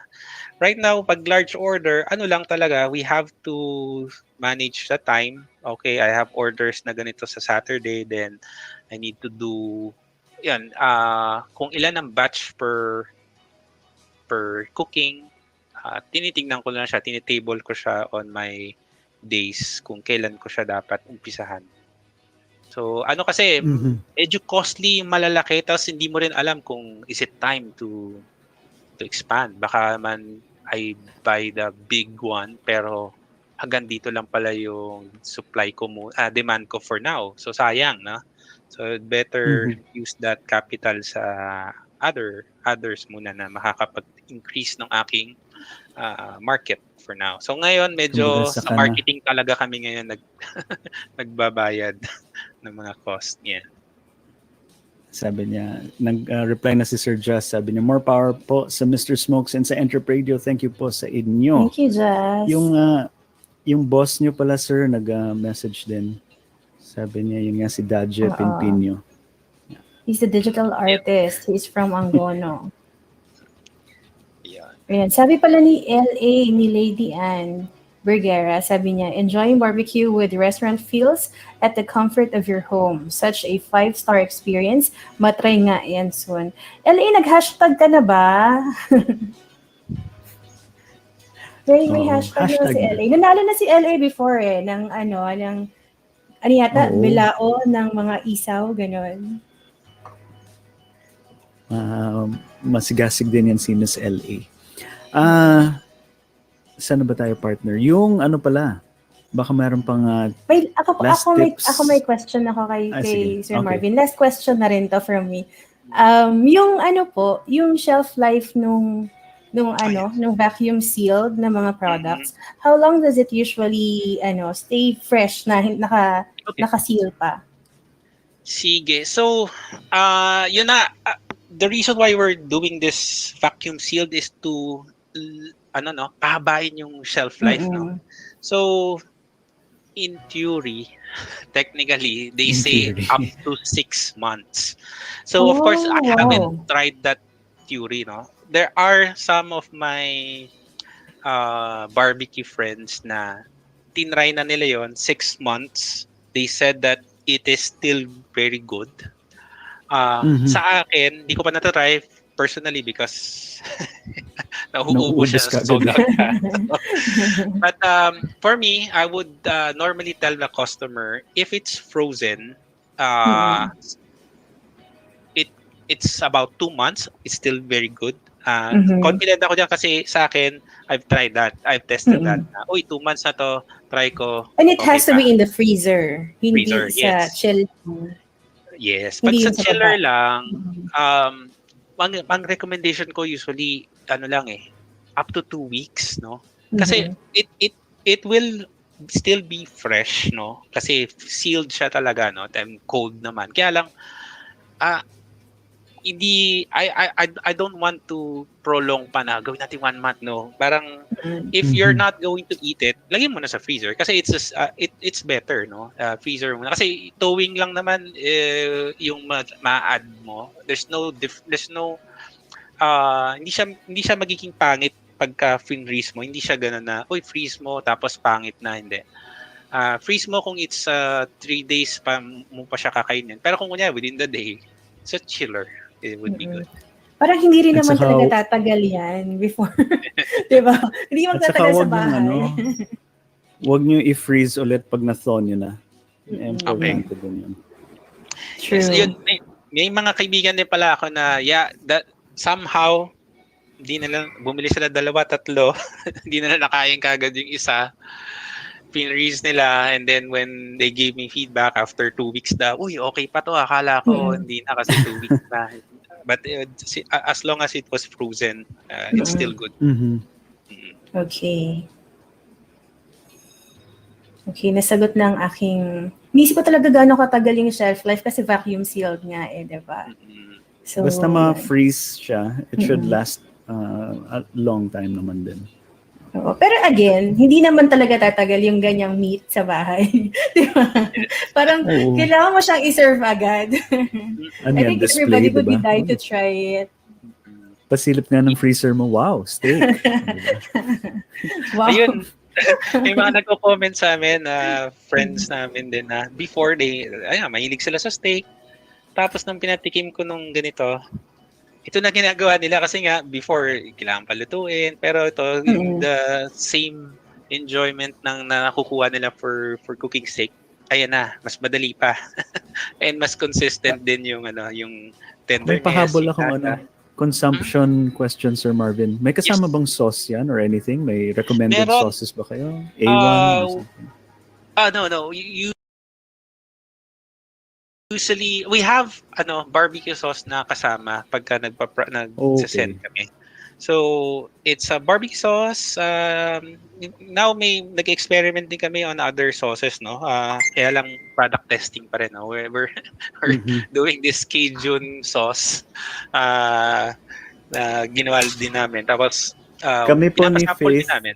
Right now, pag large order, lang talaga, we have to manage the time. Okay, I have orders na ganito sa Saturday, then I need to do, kung ilan ang batch per cooking, tinitingnan ko lang siya, tinitable ko siya on my days kung kailan ko siya dapat umpisahan. So ano kasi, Mhm. medyo costly, malalaki, tapos hindi mo rin alam kung is it time to expand. Baka man I buy the big one, pero hanggang dito lang pala yung supply ko demand ko for now. So sayang, no? So better Mhm. use that capital sa others muna na makakapag-increase ng aking market for now. So ngayon Kumbaga medyo sa saka na. marketing talaga kami ngayon nagbabayad ng mga cost niya. Sabi niya, nag-reply na si Sir Just. Sabi niya, more power po sa Mr. Smokes and sa EntrepRadio. Thank you po sa inyo. Thank you, Jazz. Yung boss niyo pala, sir, nag-message din. Sabi niya, yun nga si Dadje Pinpinyo. He's a digital artist. He's from Angono. Yeah. Ayan. Sabi pala ni LA, ni Lady Anne Bergera, sabi niya, enjoying barbecue with restaurant feels at the comfort of your home. Such a 5-star experience. Matry nga yan soon. LA, nag-hashtag ka na ba? May hashtag na si LA. Nanalo na si LA before ng ano yata, bilao ng mga isaw, gano'n. Masigasig din yan si Miss LA. Saan ba tayo, partner? Yung ano pala, baka meron pang ako may question ako kay Sir Marvin. Last question na rin to from me. Yung yung shelf life nung vacuum sealed na mga products, how long does it usually stay fresh na naka-seal pa? Sige. So, yun na, the reason why we're doing this vacuum sealed is to pahabain yung shelf life, no? So, in theory, technically, they say up to 6 months. So, of course, I haven't tried that theory, no? There are some of my barbecue friends na tinry na nila yon 6 months. They said that it is still very good. Sa akin, di ko pa natatry personally because nahuubos siya sa sold out. But for me, I would normally tell the customer, if it's frozen, it's about 2 months. It's still very good. Confident ako dyan kasi sa akin, I've tried that. I've tested that. 2 months na to, try ko. And it has to be in the freezer. Hindi Freezer, sa yes. chill. Yes. Pag Hindi sa yun sa chiller baba. lang, ang recommendation ko usually, up to 2 weeks, no? Kasi it will still be fresh, no? Kasi sealed siya talaga, no? Then cold naman. Kaya lang, I don't want to prolong pa na gawin natin 1 month, no? Parang if you're not going to eat it, lagyan mo na sa freezer kasi it's better, no? Freezer mo na kasi towing lang naman yung ma-add mo. There's no hindi siya magiging pangit pagka freeze mo. Hindi siya ganoon na freeze mo tapos pangit na, hindi. Freeze mo kung it's 3 days pa mo pa siya kakainin. Pero kung kunya within the day, sa chiller, it would be good. Parang hindi rin naman talaga tatagal yan before. Diba? Hindi magtatagal sa bahay. Huwag nyo i-freeze ulit pag na-thaw nyo na. Importante din yun. True. Yes, yun, may mga kaibigan din pala ako na that somehow hindi na lang bumili sila 2-3 hindi na lang nakain kagad yung isa, pinreeze nila, and then when they gave me feedback after 2 weeks okay pa to, akala ko hindi na kasi 2 weeks na, but as long as it was frozen, it's still good. Okay, nasagot na ang aking... Inisip ko talaga gaano katagal yung shelf life kasi vacuum sealed nga diba? So, basta ma-freeze siya, it should last a long time naman din. Pero again, hindi naman talaga tatagal yung ganyang meat sa bahay. Diba? Parang kailangan mo siyang i-serve agad. I think everybody would be dying to try it. Pasilip nga ng freezer mo, wow, steak. Wow. Ayun, may mga nagko-comment sa amin, friends namin din na before mahilig sila sa steak. Tapos nung pinatikim ko nung ganito, ito na ginagawa nila kasi nga before kailangan palutuin, pero ito the same enjoyment ng nakukuha nila for cooking steak, ayan na, mas madali pa. And mas consistent din yung yung May tenderness. pahabol yung akong lasa. consumption question, Sir Marvin. May kasama bang sauce yan or anything? May recommended Meron. sauces ba kayo? A1 or something? No. Usually, we have barbecue sauce na kasama pagka nagsasend kami. So, it's a barbecue sauce. Now, may nag-experiment din kami on other sauces, no? Kaya lang product testing pa rin, no? We're doing this Cajun sauce. Ginawa din namin. Tapos, kami po ni pinapasample din Faith, namin.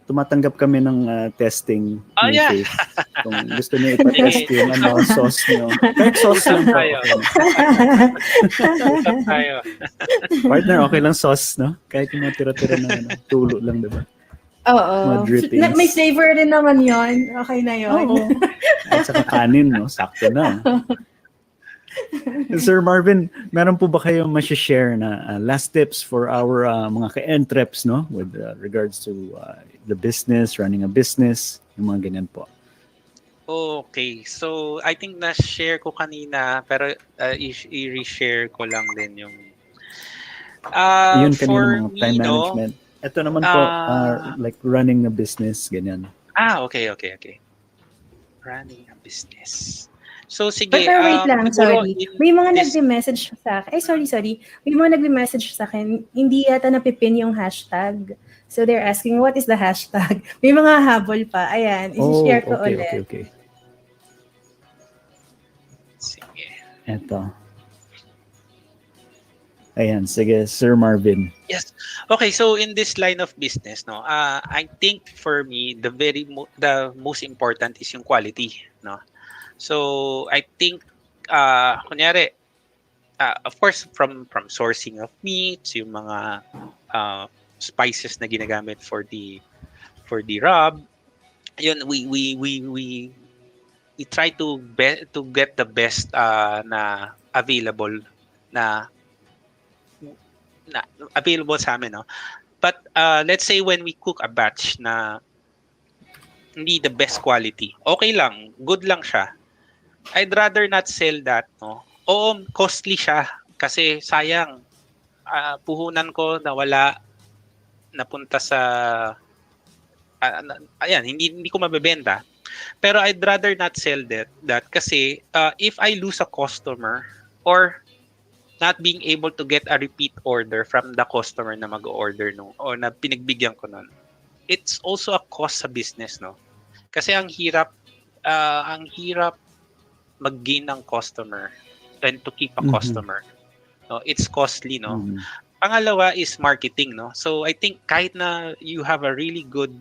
tumatanggap kami ng testing ni yeah. Faith. Kung gusto niyo ipatest yung sauce niyo. Kahit sauce lang po. Usap tayo. Partner, okay lang sauce, no? Kahit yung mga tira-tira na tulo lang, diba? Oo. May flavor din naman yon. Okay na yon. Oo. At saka kanin, no? Sakto na. Sir Marvin, meron po ba kayong ma-share na last tips for our mga ka-entreps, no? With regards to the business, running a business, yung mga ganyan po. Okay. So, I think na-share ko kanina, pero i-reshare ko lang din yung yun kanina for mga time me, management. Ito naman po, like running a business, ganyan. Okay. Running a business. So, sige. But wait lang, sorry. May mga this... nagme-message sa akin. Sorry. May mga nagme-message sa akin, hindi yata napipin yung hashtag. So, they're asking, what is the hashtag? May mga habol pa. Ayan, isi-share ko ulit. Okay. Sige. Eto. Ayan, sige, Sir Marvin. Yes. Okay, so in this line of business, no, I think for me, the most important is yung quality, no. So I think, kunyari, of course, from sourcing of meats, yung mga spices na ginagamit for the rub, yun we try to get the best na available available sa amin, no. But let's say when we cook a batch na hindi the best quality, okay lang, good lang siya. I'd rather not sell that, no. Oo, costly siya kasi sayang, puhunan ko nawala, napunta sa ayan, hindi ko mabebenta. Pero I'd rather not sell that kasi if I lose a customer or not being able to get a repeat order from the customer na mag-order o na pinagbigyan ko nun, it's also a cost sa business, no. Kasi ang hirap mag-gain ng customer and to keep a customer. No, it's costly, no. Pangalawa is marketing, no. So I think kahit na you have a really good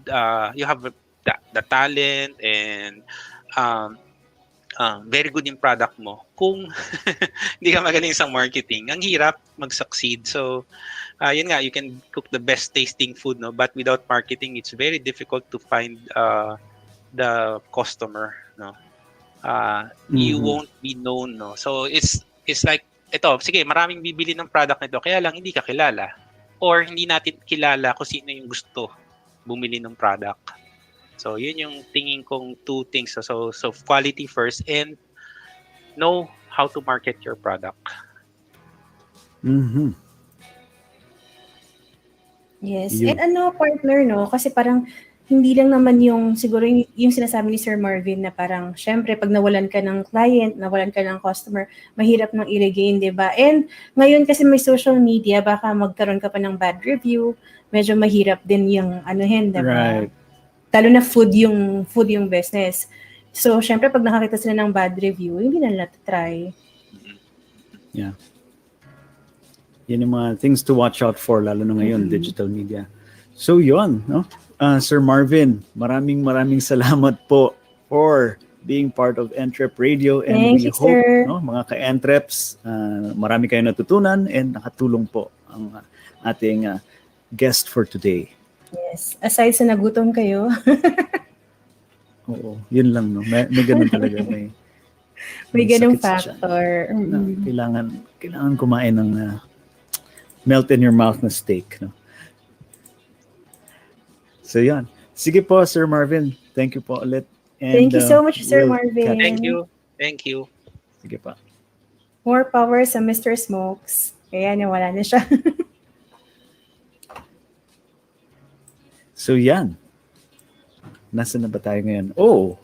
you have the talent and very good in product mo, kung hindi ka magaling sa marketing, ang hirap mag-succeed. So yun nga, you can cook the best tasting food, no, but without marketing it's very difficult to find the customer, no. You won't be known, no. So it's like ito, sige, maraming bibili ng product nito, kaya lang hindi ka kilala or hindi natin kilala kung sino yung gusto bumili ng product. So yun yung tingin kong two things. So quality first and know how to market your product. Yes. And partner, no, kasi parang hindi lang naman yung siguro yung sinasabi ni Sir Marvin na parang syempre pag nawalan ka ng client, nawalan ka ng customer, mahirap nang i-regain, 'di ba? And ngayon kasi may social media, baka magkaroon ka pa ng bad review, medyo mahirap din yung anuhin, 'di ba? Right. Lalo na food yung business. So syempre pag nakakita sila ng bad review, hindi na nila try. Yeah. Yan yung mga things to watch out for lalo na ngayon, digital media. So yun, no? Sir Marvin, maraming salamat po for being part of EntrepRadio, and Thank we you, hope, sir. no, mga ka-entreps, marami kayong natutunan and nakatulong po ang ating guest for today. Yes, aside sa nagutom kayo. Oo, yun lang, no. May ganun talaga, may ganung factor. Kailangan kumain ng melt in your mouth na steak, no. So yan. Sige po, Sir Marvin. Thank you po ulit. And, Thank you so much, Sir we'll Marvin. Thank you. Thank you. Sige pa. More power sa Mr. Smokes. Kaya nawala na siya. So yan. Nasaan na ba tayo ngayon? Oh,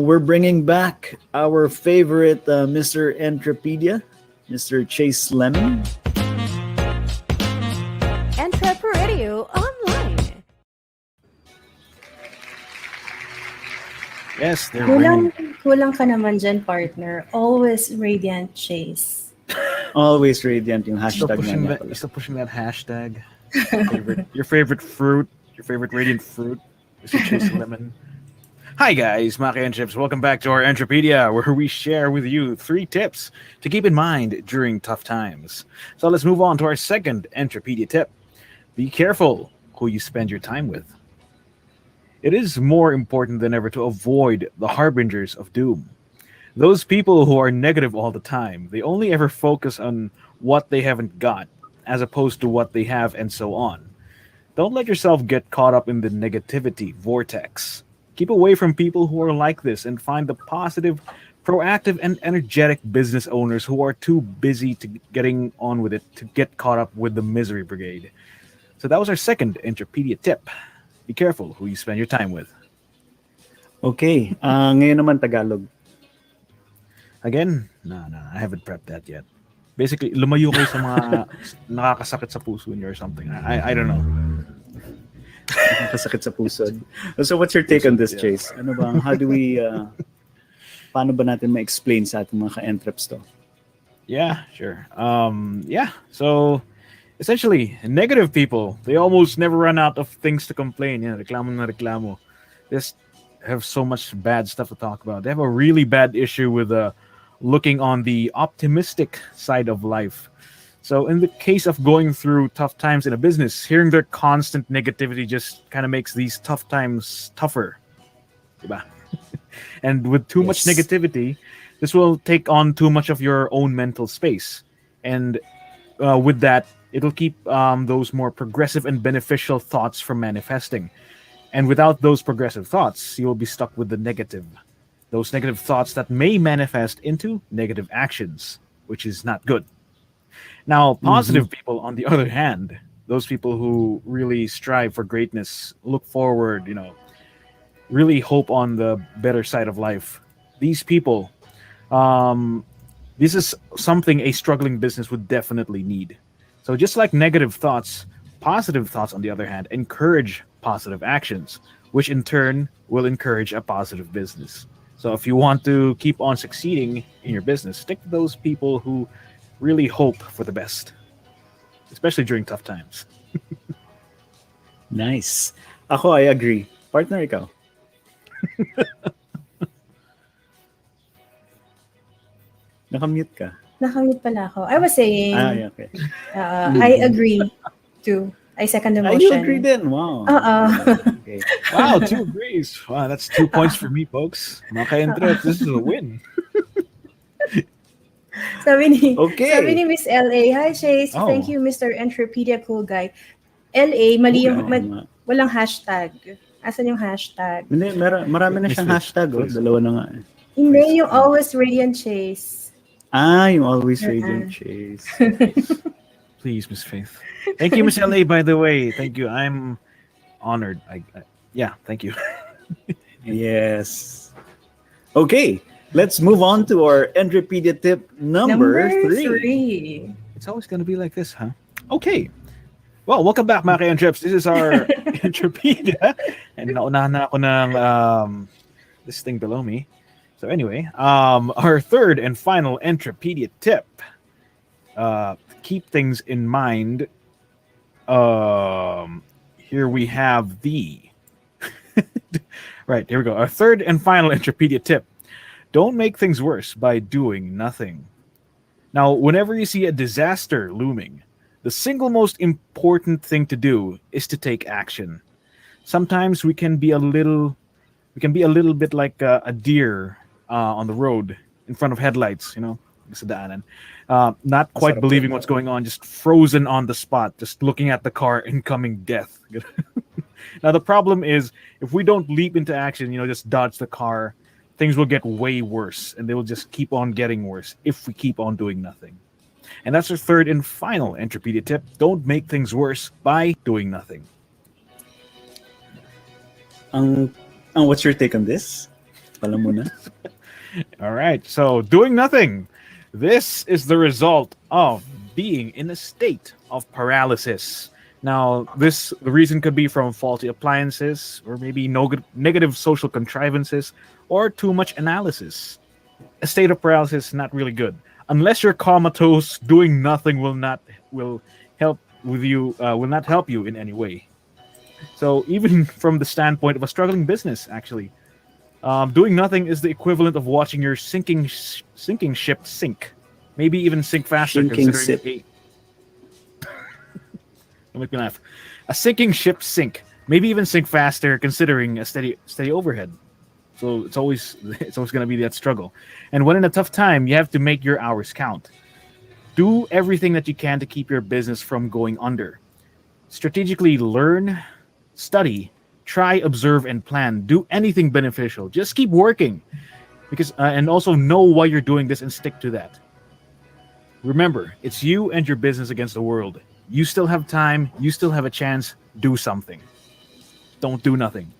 we're bringing back our favorite Mr. Entrepedia, Mr. Chase Lemon. EntrepRadio Online. Yes, they're Kulang ka naman dyan, partner. Always radiant Chase. Always radiant yung still hashtag pushing na that. You're still pushing that hashtag. Your favorite fruit, your favorite radiant fruit, is your Chase Lemon. Hi guys, Maka and Chips. Welcome back to our Entrepedia, where we share with you 3 tips to keep in mind during tough times. So let's move on to our second Entrepedia tip. Be careful who you spend your time with. It is more important than ever to avoid the harbingers of doom. Those people who are negative all the time, they only ever focus on what they haven't got, as opposed to what they have and so on. Don't let yourself get caught up in the negativity vortex. Keep away from people who are like this and find the positive, proactive, and energetic business owners who are too busy to getting on with it to get caught up with the misery brigade. So that was our second Entrepedia tip. Be careful who you spend your time with. Okay, ngayon naman Tagalog. Again, no, I haven't prepped that yet. Basically, lumayo kayo sa mga nakakasakit sa puso niyo or something. I don't know. Nakakasakit sa puso. So what's your take on this, Chase? Ano ba? How do we, paano ba natin ma-explain sa ating mga ka-entreps to? Yeah, sure. So essentially, negative people, they almost never run out of things to complain. Yeah, reklamo na reklamo. They just have so much bad stuff to talk about. They have a really bad issue with looking on the optimistic side of life. So in the case of going through tough times in a business, hearing their constant negativity just kind of makes these tough times tougher. Diba? And with too much negativity, this will take on too much of your own mental space. And with that, it'll keep those more progressive and beneficial thoughts from manifesting. And without those progressive thoughts, you'll be stuck with the negative. Those negative thoughts that may manifest into negative actions, which is not good. Now, positive people, on the other hand, those people who really strive for greatness, look forward, really hope on the better side of life. These people, this is something a struggling business would definitely need. So just like negative thoughts, positive thoughts, on the other hand, encourage positive actions, which in turn will encourage a positive business. So if you want to keep on succeeding in your business, stick to those people who really hope for the best, especially during tough times. Nice. Ako, I agree. Partner, ikaw? Nakamute ka. Nakamute pala ako. I was saying, okay. I agree too. I second the motion. You agree then? Wow. Okay. Wow, 2 agrees. Wow, that's 2 points for me, folks. Maka-entrep, this is a win. Sabi ni Okay. Miss LA, hi Chase, thank you Mr. Entrepedia, cool guy. LA, mali yung, walang hashtag. Asan yung hashtag? Hindi, marami na siyang hashtag. Dalawa na nga. Hindi, yung always radiant Chase. Yung always radiant Chase. Please, Miss Faith. Thank you, Miss LA, by the way. Thank you. I'm honored. Thank you. Yes. Okay, let's move on to our Entrepedia tip number 3. It's always going to be like this, huh? Okay. Well, welcome back, Maka and Trips. This is our Entrepedia. And naunahan na ako ng this thing below me. So anyway, our third and final Entrepedia tip. Keep things in mind. Here we have the right, here we go. Our third and final Entrepedia tip. Don't make things worse by doing nothing. Now, whenever you see a disaster looming, the single most important thing to do is to take action. Sometimes we can be a little bit like a deer on the road in front of headlights, not quite believing what's going on, just frozen on the spot, just looking at the car, incoming death. Now the problem is if we don't leap into action, just dodge the car, things will get way worse, and they will just keep on getting worse if we keep on doing nothing. And that's our third and final Entropedia tip. Don't make things worse by doing nothing. What's your take on this? Pala muna. All right, so doing nothing. This is the result of being in a state of paralysis. Now, the reason could be from faulty appliances, or maybe negative social contrivances, or too much analysis. A state of paralysis is not really good. Unless you're comatose, doing nothing will not help you in any way. So even from the standpoint of a struggling business, actually, doing nothing is the equivalent of watching your sinking ship sink. Maybe even sink faster. Sinking ship. Don't make me laugh. A sinking ship sink. Maybe even sink faster, considering a steady overhead. So it's always going to be that struggle. And when in a tough time, you have to make your hours count. Do everything that you can to keep your business from going under. Strategically learn, study, try, observe, and plan. Do anything beneficial. Just keep working, because and also know why you're doing this and stick to that. Remember, it's you and your business against the world. You still have time. You still have a chance. Do something. Don't do nothing.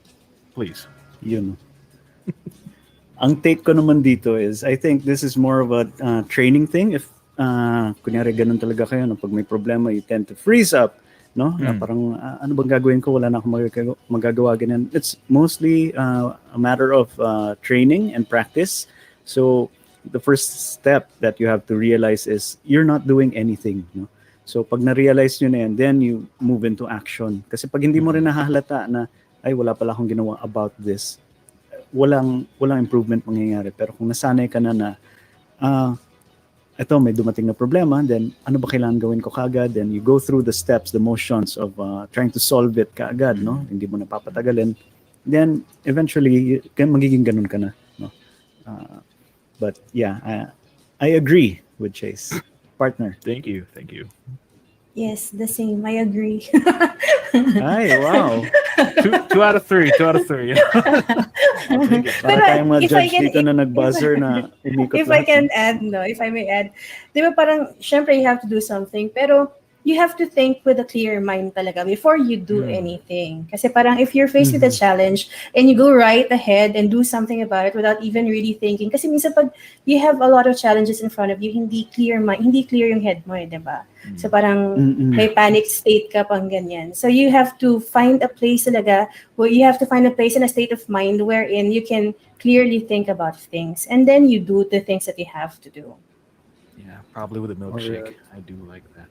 Please. Yun. Ang take ko naman dito is, I think this is more of a training thing. If kunyari ganun talaga kayo, no, pag may problema, you tend to freeze up. No? Na parang, ano bang gagawin ko? Wala na akong magagawa ganyan. It's mostly a matter of training and practice. So, the first step that you have to realize is you're not doing anything. No? So, pag na-realize nyo na yan, then you move into action. Kasi pag hindi mo rin nahahalata na, ay, wala pala akong ginawa about this, walang improvement mangyayari. Pero kung nasanay ka na eto, may dumating na problema, then ano ba kailangan gawin ko kaagad? Then you go through the steps, the motions of trying to solve it kaagad, no? Hindi mo na papatagalin. Then, eventually, magiging ganun ka na, no? But yeah, I agree with Chase. Partner. Thank you. Yes, the same. I agree. Ay, wow. Two out of three. Pero tayong mga if I judge can- dito na nag-buzzer na umikot if I lahat, can no? add, no, if I may add, di ba parang, syempre you have to do something, pero you have to think with a clear mind talaga before you do anything. Kasi parang if you're faced with a challenge and you go right ahead and do something about it without even really thinking, kasi minsan pag you have a lot of challenges in front of you, hindi clear yung head mo, di ba? So parang may panic state ka pang ganyan. So you have to find a place talaga where you have to find a place in a state of mind wherein you can clearly think about things, and then you do the things that you have to do. Yeah, probably with a milkshake. I do like that.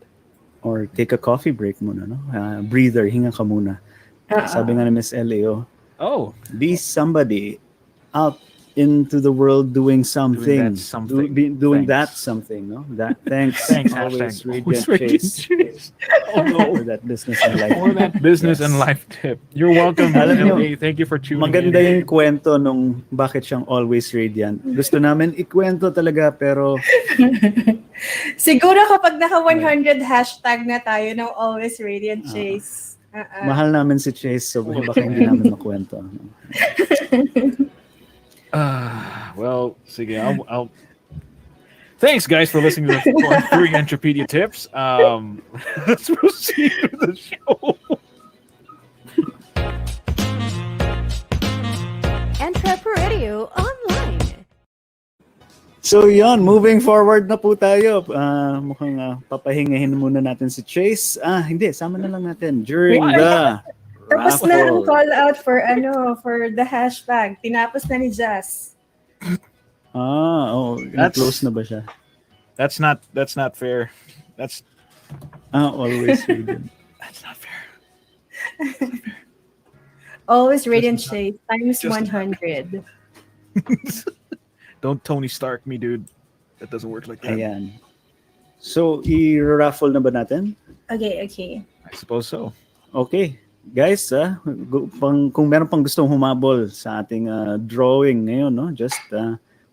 Or take a coffee break muna, no? Breather, hinga ka muna. Sabi nga ni Miss Elio, be somebody out into the world doing something. Doing that something, no? Thanks. Always Radiant Chase. For that business and life. For that business and life tip. You're welcome. LA. Thank you for tuning Maganda in. yung kwento nung bakit siyang always radiant. Gusto namin ikwento talaga, pero Siguro kapag naka 100 hashtag na tayo ng Always Radiant Chase. mahal namin si Chase, so baka hindi namin makwento. Well, sige, I'll thanks guys for listening to the 3 Entropedia tips. Let's proceed with the show. EntrepRadio Online. So yon, moving forward na po tayo. Mukhang papahingahin muna natin si Chase. Hindi, sama na lang natin during the Tapos na ang raffle. call out for the hashtag. Tinapos na ni Jazz. Close na ba siya? That's not fair. That's Always radiant. that's not fair. Always Radiant Chase times 100. Don't Tony Stark me, dude. That doesn't work like that. Ayan. So, i-raffle na ba natin? Okay. I suppose so. Okay. Guys, kung meron pang gustong humabol sa ating drawing ngayon, no? Just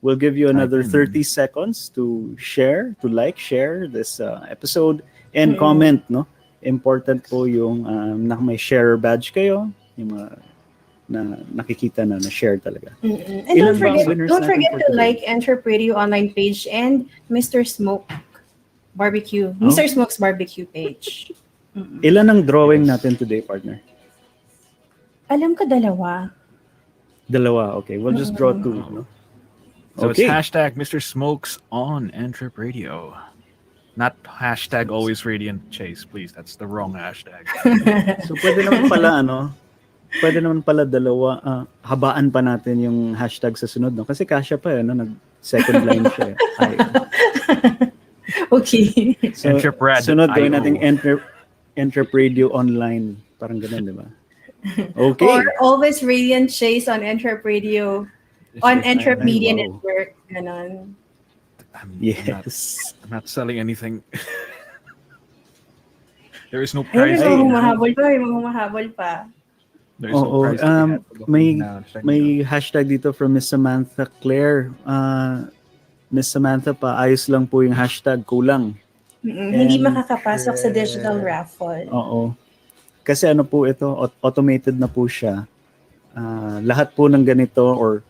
we'll give you another 30 seconds to share this episode and comment, no? Important po yung may share badge kayo. yung mga na nakikita na share talaga. And Ilan don't ba ang forget, winners don't natin forget for to today? like EntrepRadio online page and Mr. Smoke Barbecue, Mr. Smoke's barbecue page. Ilan ang drawing natin today, partner? Alam ko dalawa. Dalawa. Okay, we'll just draw 2. No? So Okay. it's hashtag Mr. Smokes on EntrepRadio. Not hashtag always radiant chase, please. That's the wrong hashtag. So pwede naman pala dalawa, habaan pa natin yung hashtag sa sunod, no? Kasi kasya pa nag second line siya. Ay. Okay. So, EntrepRadio. sunod gawin natin EntrepRadio online. Parang ganun, di ba? Okay. Or always radiant chase on EntrepRadio on Entrep Ay, Media wow. Network. Ganon. Yes. I'm not selling anything. There is no Ayun, price. may humahabol pa. May mga humahabol pa. There's no Oo. price to be had for the May now. Check may it hashtag dito from Miss Samantha Claire. Miss Samantha, ayos lang po yung hashtag, kulang. Hindi makakapasok sa digital raffle. Oo. Kasi ano po ito, automated na po siya. Lahat po ng ganito or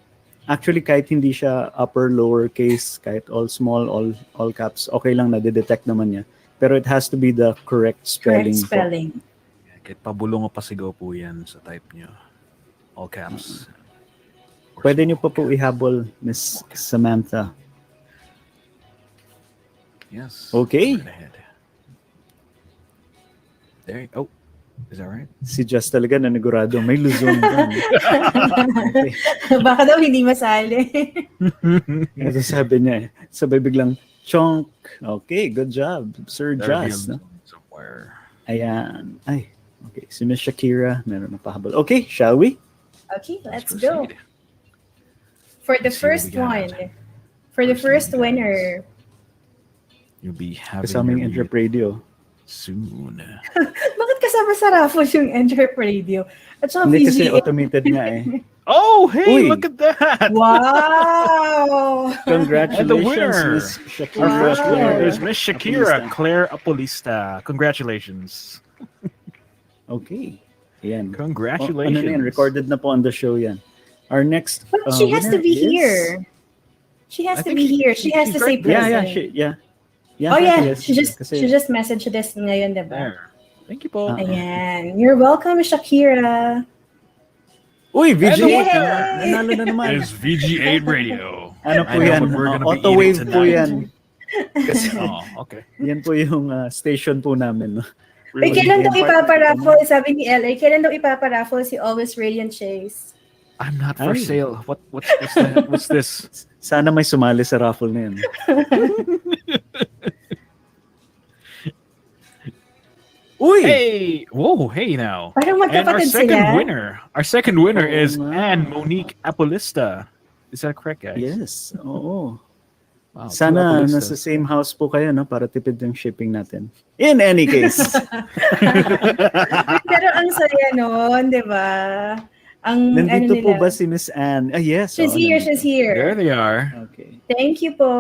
actually kahit hindi siya upper lower case, kahit all small, all caps, okay lang na detect naman niya. Pero it has to be the correct spelling. Correct spelling. out. Kahit pabulong o pasigaw po yan sa type nyo. All caps. Pwede niyo pa po ihabol, Miss Samantha. Yes. Okay. Right ahead. There. Oh, is that right? Si Just talaga nanigurado. May Luzon ka. Okay. Baka daw hindi masali. Ito sabi niya Sabay biglang, chonk. Okay, good job, Sir There Just. be a No? Luzon somewhere. Ayan. Ay, okay. Si Miss Shakira, meron na pahabol. Okay, shall we? Okay, let's proceed. go. For the Let's see what first we got. one, for the first winner, You'll be having Kasama yung your EntrepRadio. soon. bakit kasama sa raffle yung EntrepRadio? At saka Hindi kasi VGA. automated nga eh. Oh, hey, Uy. look at that. Wow! Congratulations, And the winner. Miss Shakira. Our first winner Wow. is Miss Shakira, Apolista. Claire Apolista. Congratulations. Okay. Ayan. Congratulations. Ano na yan? Recorded na po on the show yan. Our next But she has to winner be is- here. She has I to think be she- here. She has she's to say right there. present. Yeah, Oh yeah, yes. she just Kasi- she just messaged this ngayon, diba? There. Thank you, Paul. Ayan. You're welcome, Shakira. Uy, And the VG8 winner nanalo na naman. is VG8 Radio. Ano I po know yan? what we're gonna be Auto-wave eating po tonight. yan. Kasi Oh, okay. yan po yung station po namin. No? Ay, kailan daw Really? ipaparaffle? Sabi ni LA, kailan daw ipaparaffle si Always Radiant Chase? I'm not for Ay. sale. What's this? Sana may sumali sa raffle na yan. Uy! Hey! Whoa, hey now. Parang And our magkapatid second sila. winner Oo is nga. Anne Monique Apolista. Is that correct, guys? Yes, oo. Wow, two Sana Apolistas. nasa same house po kayo, no? Para tipid yung shipping natin. In any case. Pero ang saya nun, di ba? Ang Nandito ano po nila. ba si Miss Anne? Ah, yes. She's oo, here, nandito. she's here. There they are. Okay. Thank you po.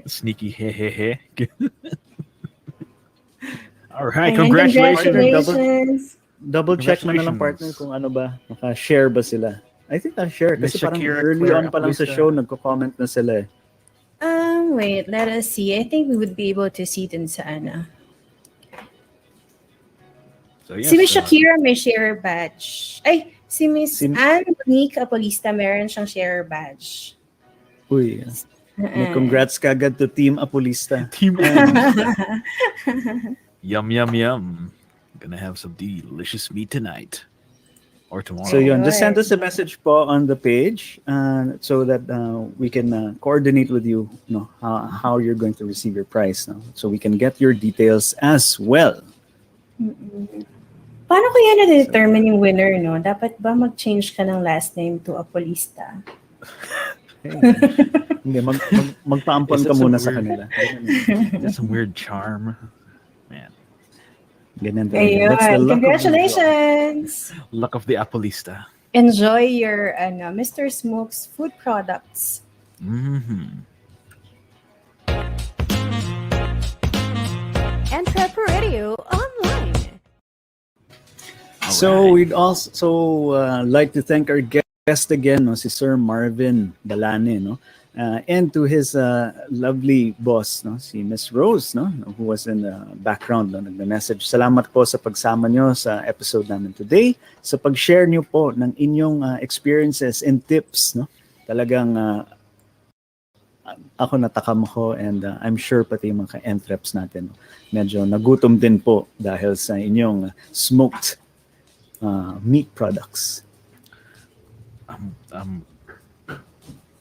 Sneaky he. All right, Ayan, congratulations. congratulations. Double check mo na lang, Congratulations. partner, kung ano ba. Naka-share ba sila? I think na-share. Miss Kasi parang Shakira, early Claire on pa lang sa Apolista. show, nagko-comment na sila eh. Wait, let us see. I think we would be able to see dun sa ano. So, yes, Si Miss Shakira may share badge. Ay, si Miss Si- Anne Monique Apolista meron siyang share badge. Uy, may congrats kagad to Team Apolista. Team Yum, yum, yum. Gonna have some delicious meat tonight. Or tomorrow. So yun, just send us a message po on the page so that we can coordinate with you, how you're going to receive your prize. No? So we can get your details as well. Paano kaya na-determine yung winner, no? Dapat ba mag-change ka ng last name to Apolista? Hindi, magpaampon Is ka that muna some sa weird- kanila. That's some weird charm. Man. Ganyan talaga. That's the Ayun, luck of congratulations! Luck of the Apolista. Enjoy your Mr. Smoke's food products. Mm-hmm. EntrepRadio online. So we'd also like to thank our guest again, no, si Sir Marvin Balane, no, and to his lovely boss, no, si Miss Rose, no, who was in the background, no, nagme-message. Salamat po sa pagsama nyo sa episode namin today, sa pag-share nyo po ng inyong experiences and tips, no. Talagang ako natakam ko, and I'm sure pati yung mga ka-entreps natin medyo nagutom din po dahil sa inyong smoked meat products.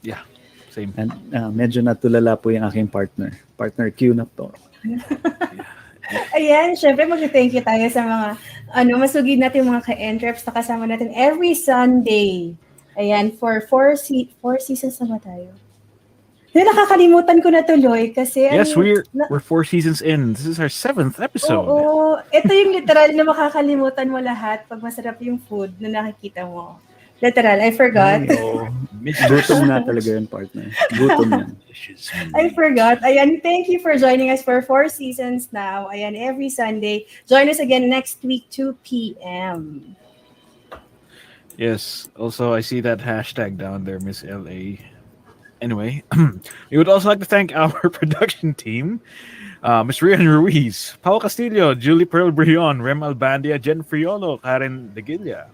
Yeah, same. And medyo natulala po yung aking partner. Partner Q na po. Ayan, syempre mag-thank you tayo sa mga masugid natin mga ka-entreps na kasama natin every Sunday. Ayan, for four seasons na ba tayo? Nakakalimutan ko na tuloy kasi yes, we're 4 seasons in. This is our 7th episode. Oo, ito yung literal na makakalimutan mo lahat pag masarap yung food na nakikita mo. Literal, I forgot. Gutom na talaga yun, partner. Gutom yan. I forgot. Ayan, thank you for joining us for 4 seasons now. Ayan, every Sunday. Join us again next week, 2 p.m. Yes. Also, I see that hashtag down there, Miss LA. Anyway, we would also like to thank our production team, Ms. Rian Ruiz, Pao Castillo, Julie Pearl Brion, Rem Albandia, Jen Friolo, Karen De Guilla,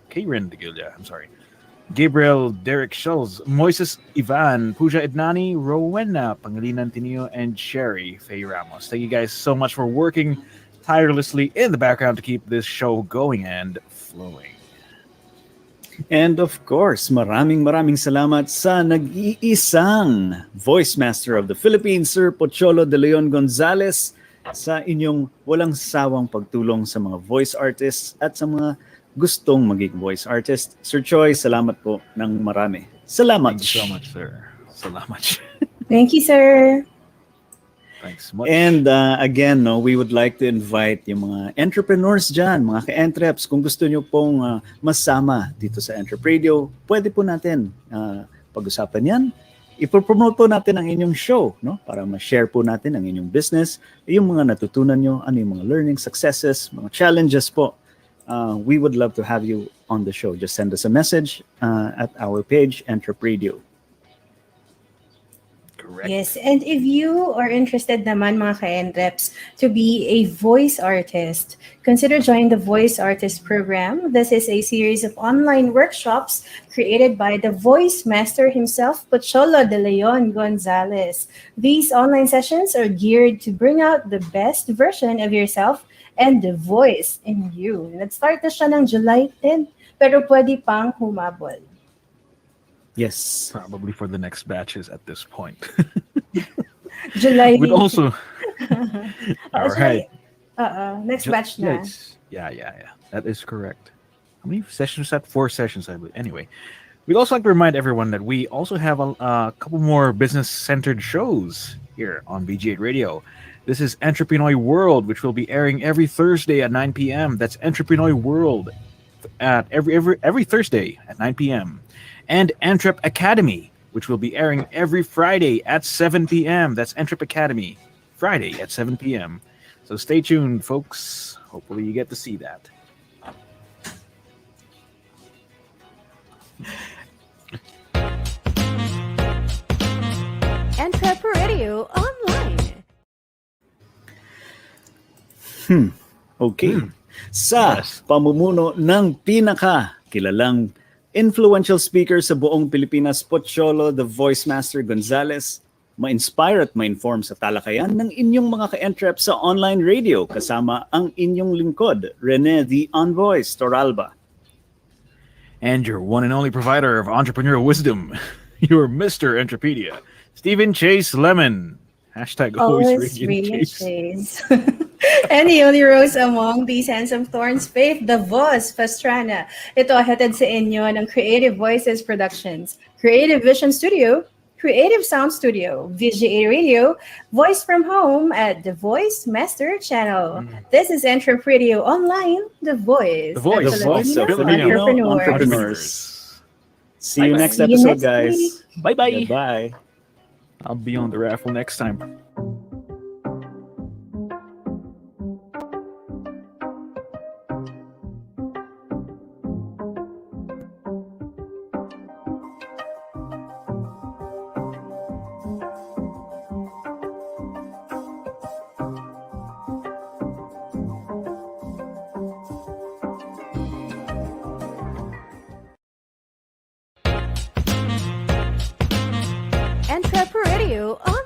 Gabriel Derek Schulz, Moises Ivan, Puja Ednani, Rowena Pangilinan Tinio, and Sherry Faye Ramos. Thank you guys so much for working tirelessly in the background to keep this show going and flowing. And of course, maraming salamat sa nag-iisang Voice Master of the Philippines, Sir Pocholo de Leon Gonzalez, sa inyong walang sawang pagtulong sa mga voice artists at sa mga gustong maging voice artist. Sir Choi, salamat po ng marami. Salamat. Thank you so much, sir. Salamat. Thank you, sir. Thanks much. And again, we would like to invite yung mga entrepreneurs dyan, mga ka-entreps, kung gusto nyo pong masama dito sa EntrepRadio, pwede po natin pag-usapan yan. Ipopromote po natin ang inyong show, no? Para ma-share po natin ang inyong business, yung mga natutunan nyo, ano yung mga learning successes, mga challenges po. We would love to have you on the show. Just send us a message at our page, EntrepRadio. Correct. Yes, and if you are interested naman mga ka-entreps to be a voice artist, consider joining the Voice Artist Program. This is a series of online workshops created by the voice master himself, Pocholo de Leon Gonzalez. These online sessions are geared to bring out the best version of yourself and the voice in you. Nag-start na siya ng July 10, pero pwede pang humabol. Yes. Probably for the next batches at this point. July. We'd also... All right. Next batch na. Yeah. That is correct. How many sessions is that? 4 sessions, I believe. Anyway, we'd also like to remind everyone that we also have a couple more business-centered shows here on VG8 Radio. This is Entrepreneur World, which will be airing every Thursday at 9 p.m. That's Entrepreneur World at every Thursday at 9 p.m. And Entrep Academy, which will be airing every Friday at 7 p.m. That's Entrep Academy, Friday at 7 p.m. So stay tuned, folks. Hopefully you get to see that. EntrepRadio online. Okay. Sa pamumuno ng pinaka-kilalang influential speaker sa buong Pilipinas, Pocholo, the Voice Master Gonzalez, ma-inspire at ma-inform sa talakayan ng inyong mga ka-entreps sa online radio kasama ang inyong lingkod, Rene the Envoice Toralba. And your one and only provider of entrepreneurial wisdom, your Mr. Entrepedia, Stephen Chase Lemon. Hashtag always Radiant Chase. And he only rose among these handsome thorns, Faith the Voz Pastrana. Ito hatid sa inyo ng Creative Voices Productions, Creative Vision Studio, Creative Sound Studio, VGA Radio, Voice from Home at the Voice Master Channel. This is EntrepRadio Online, the voice of Filipino entrepreneurs. See you next episode, guys. Bye-bye. Bye. I'll be on the raffle next time. EntrepRadio on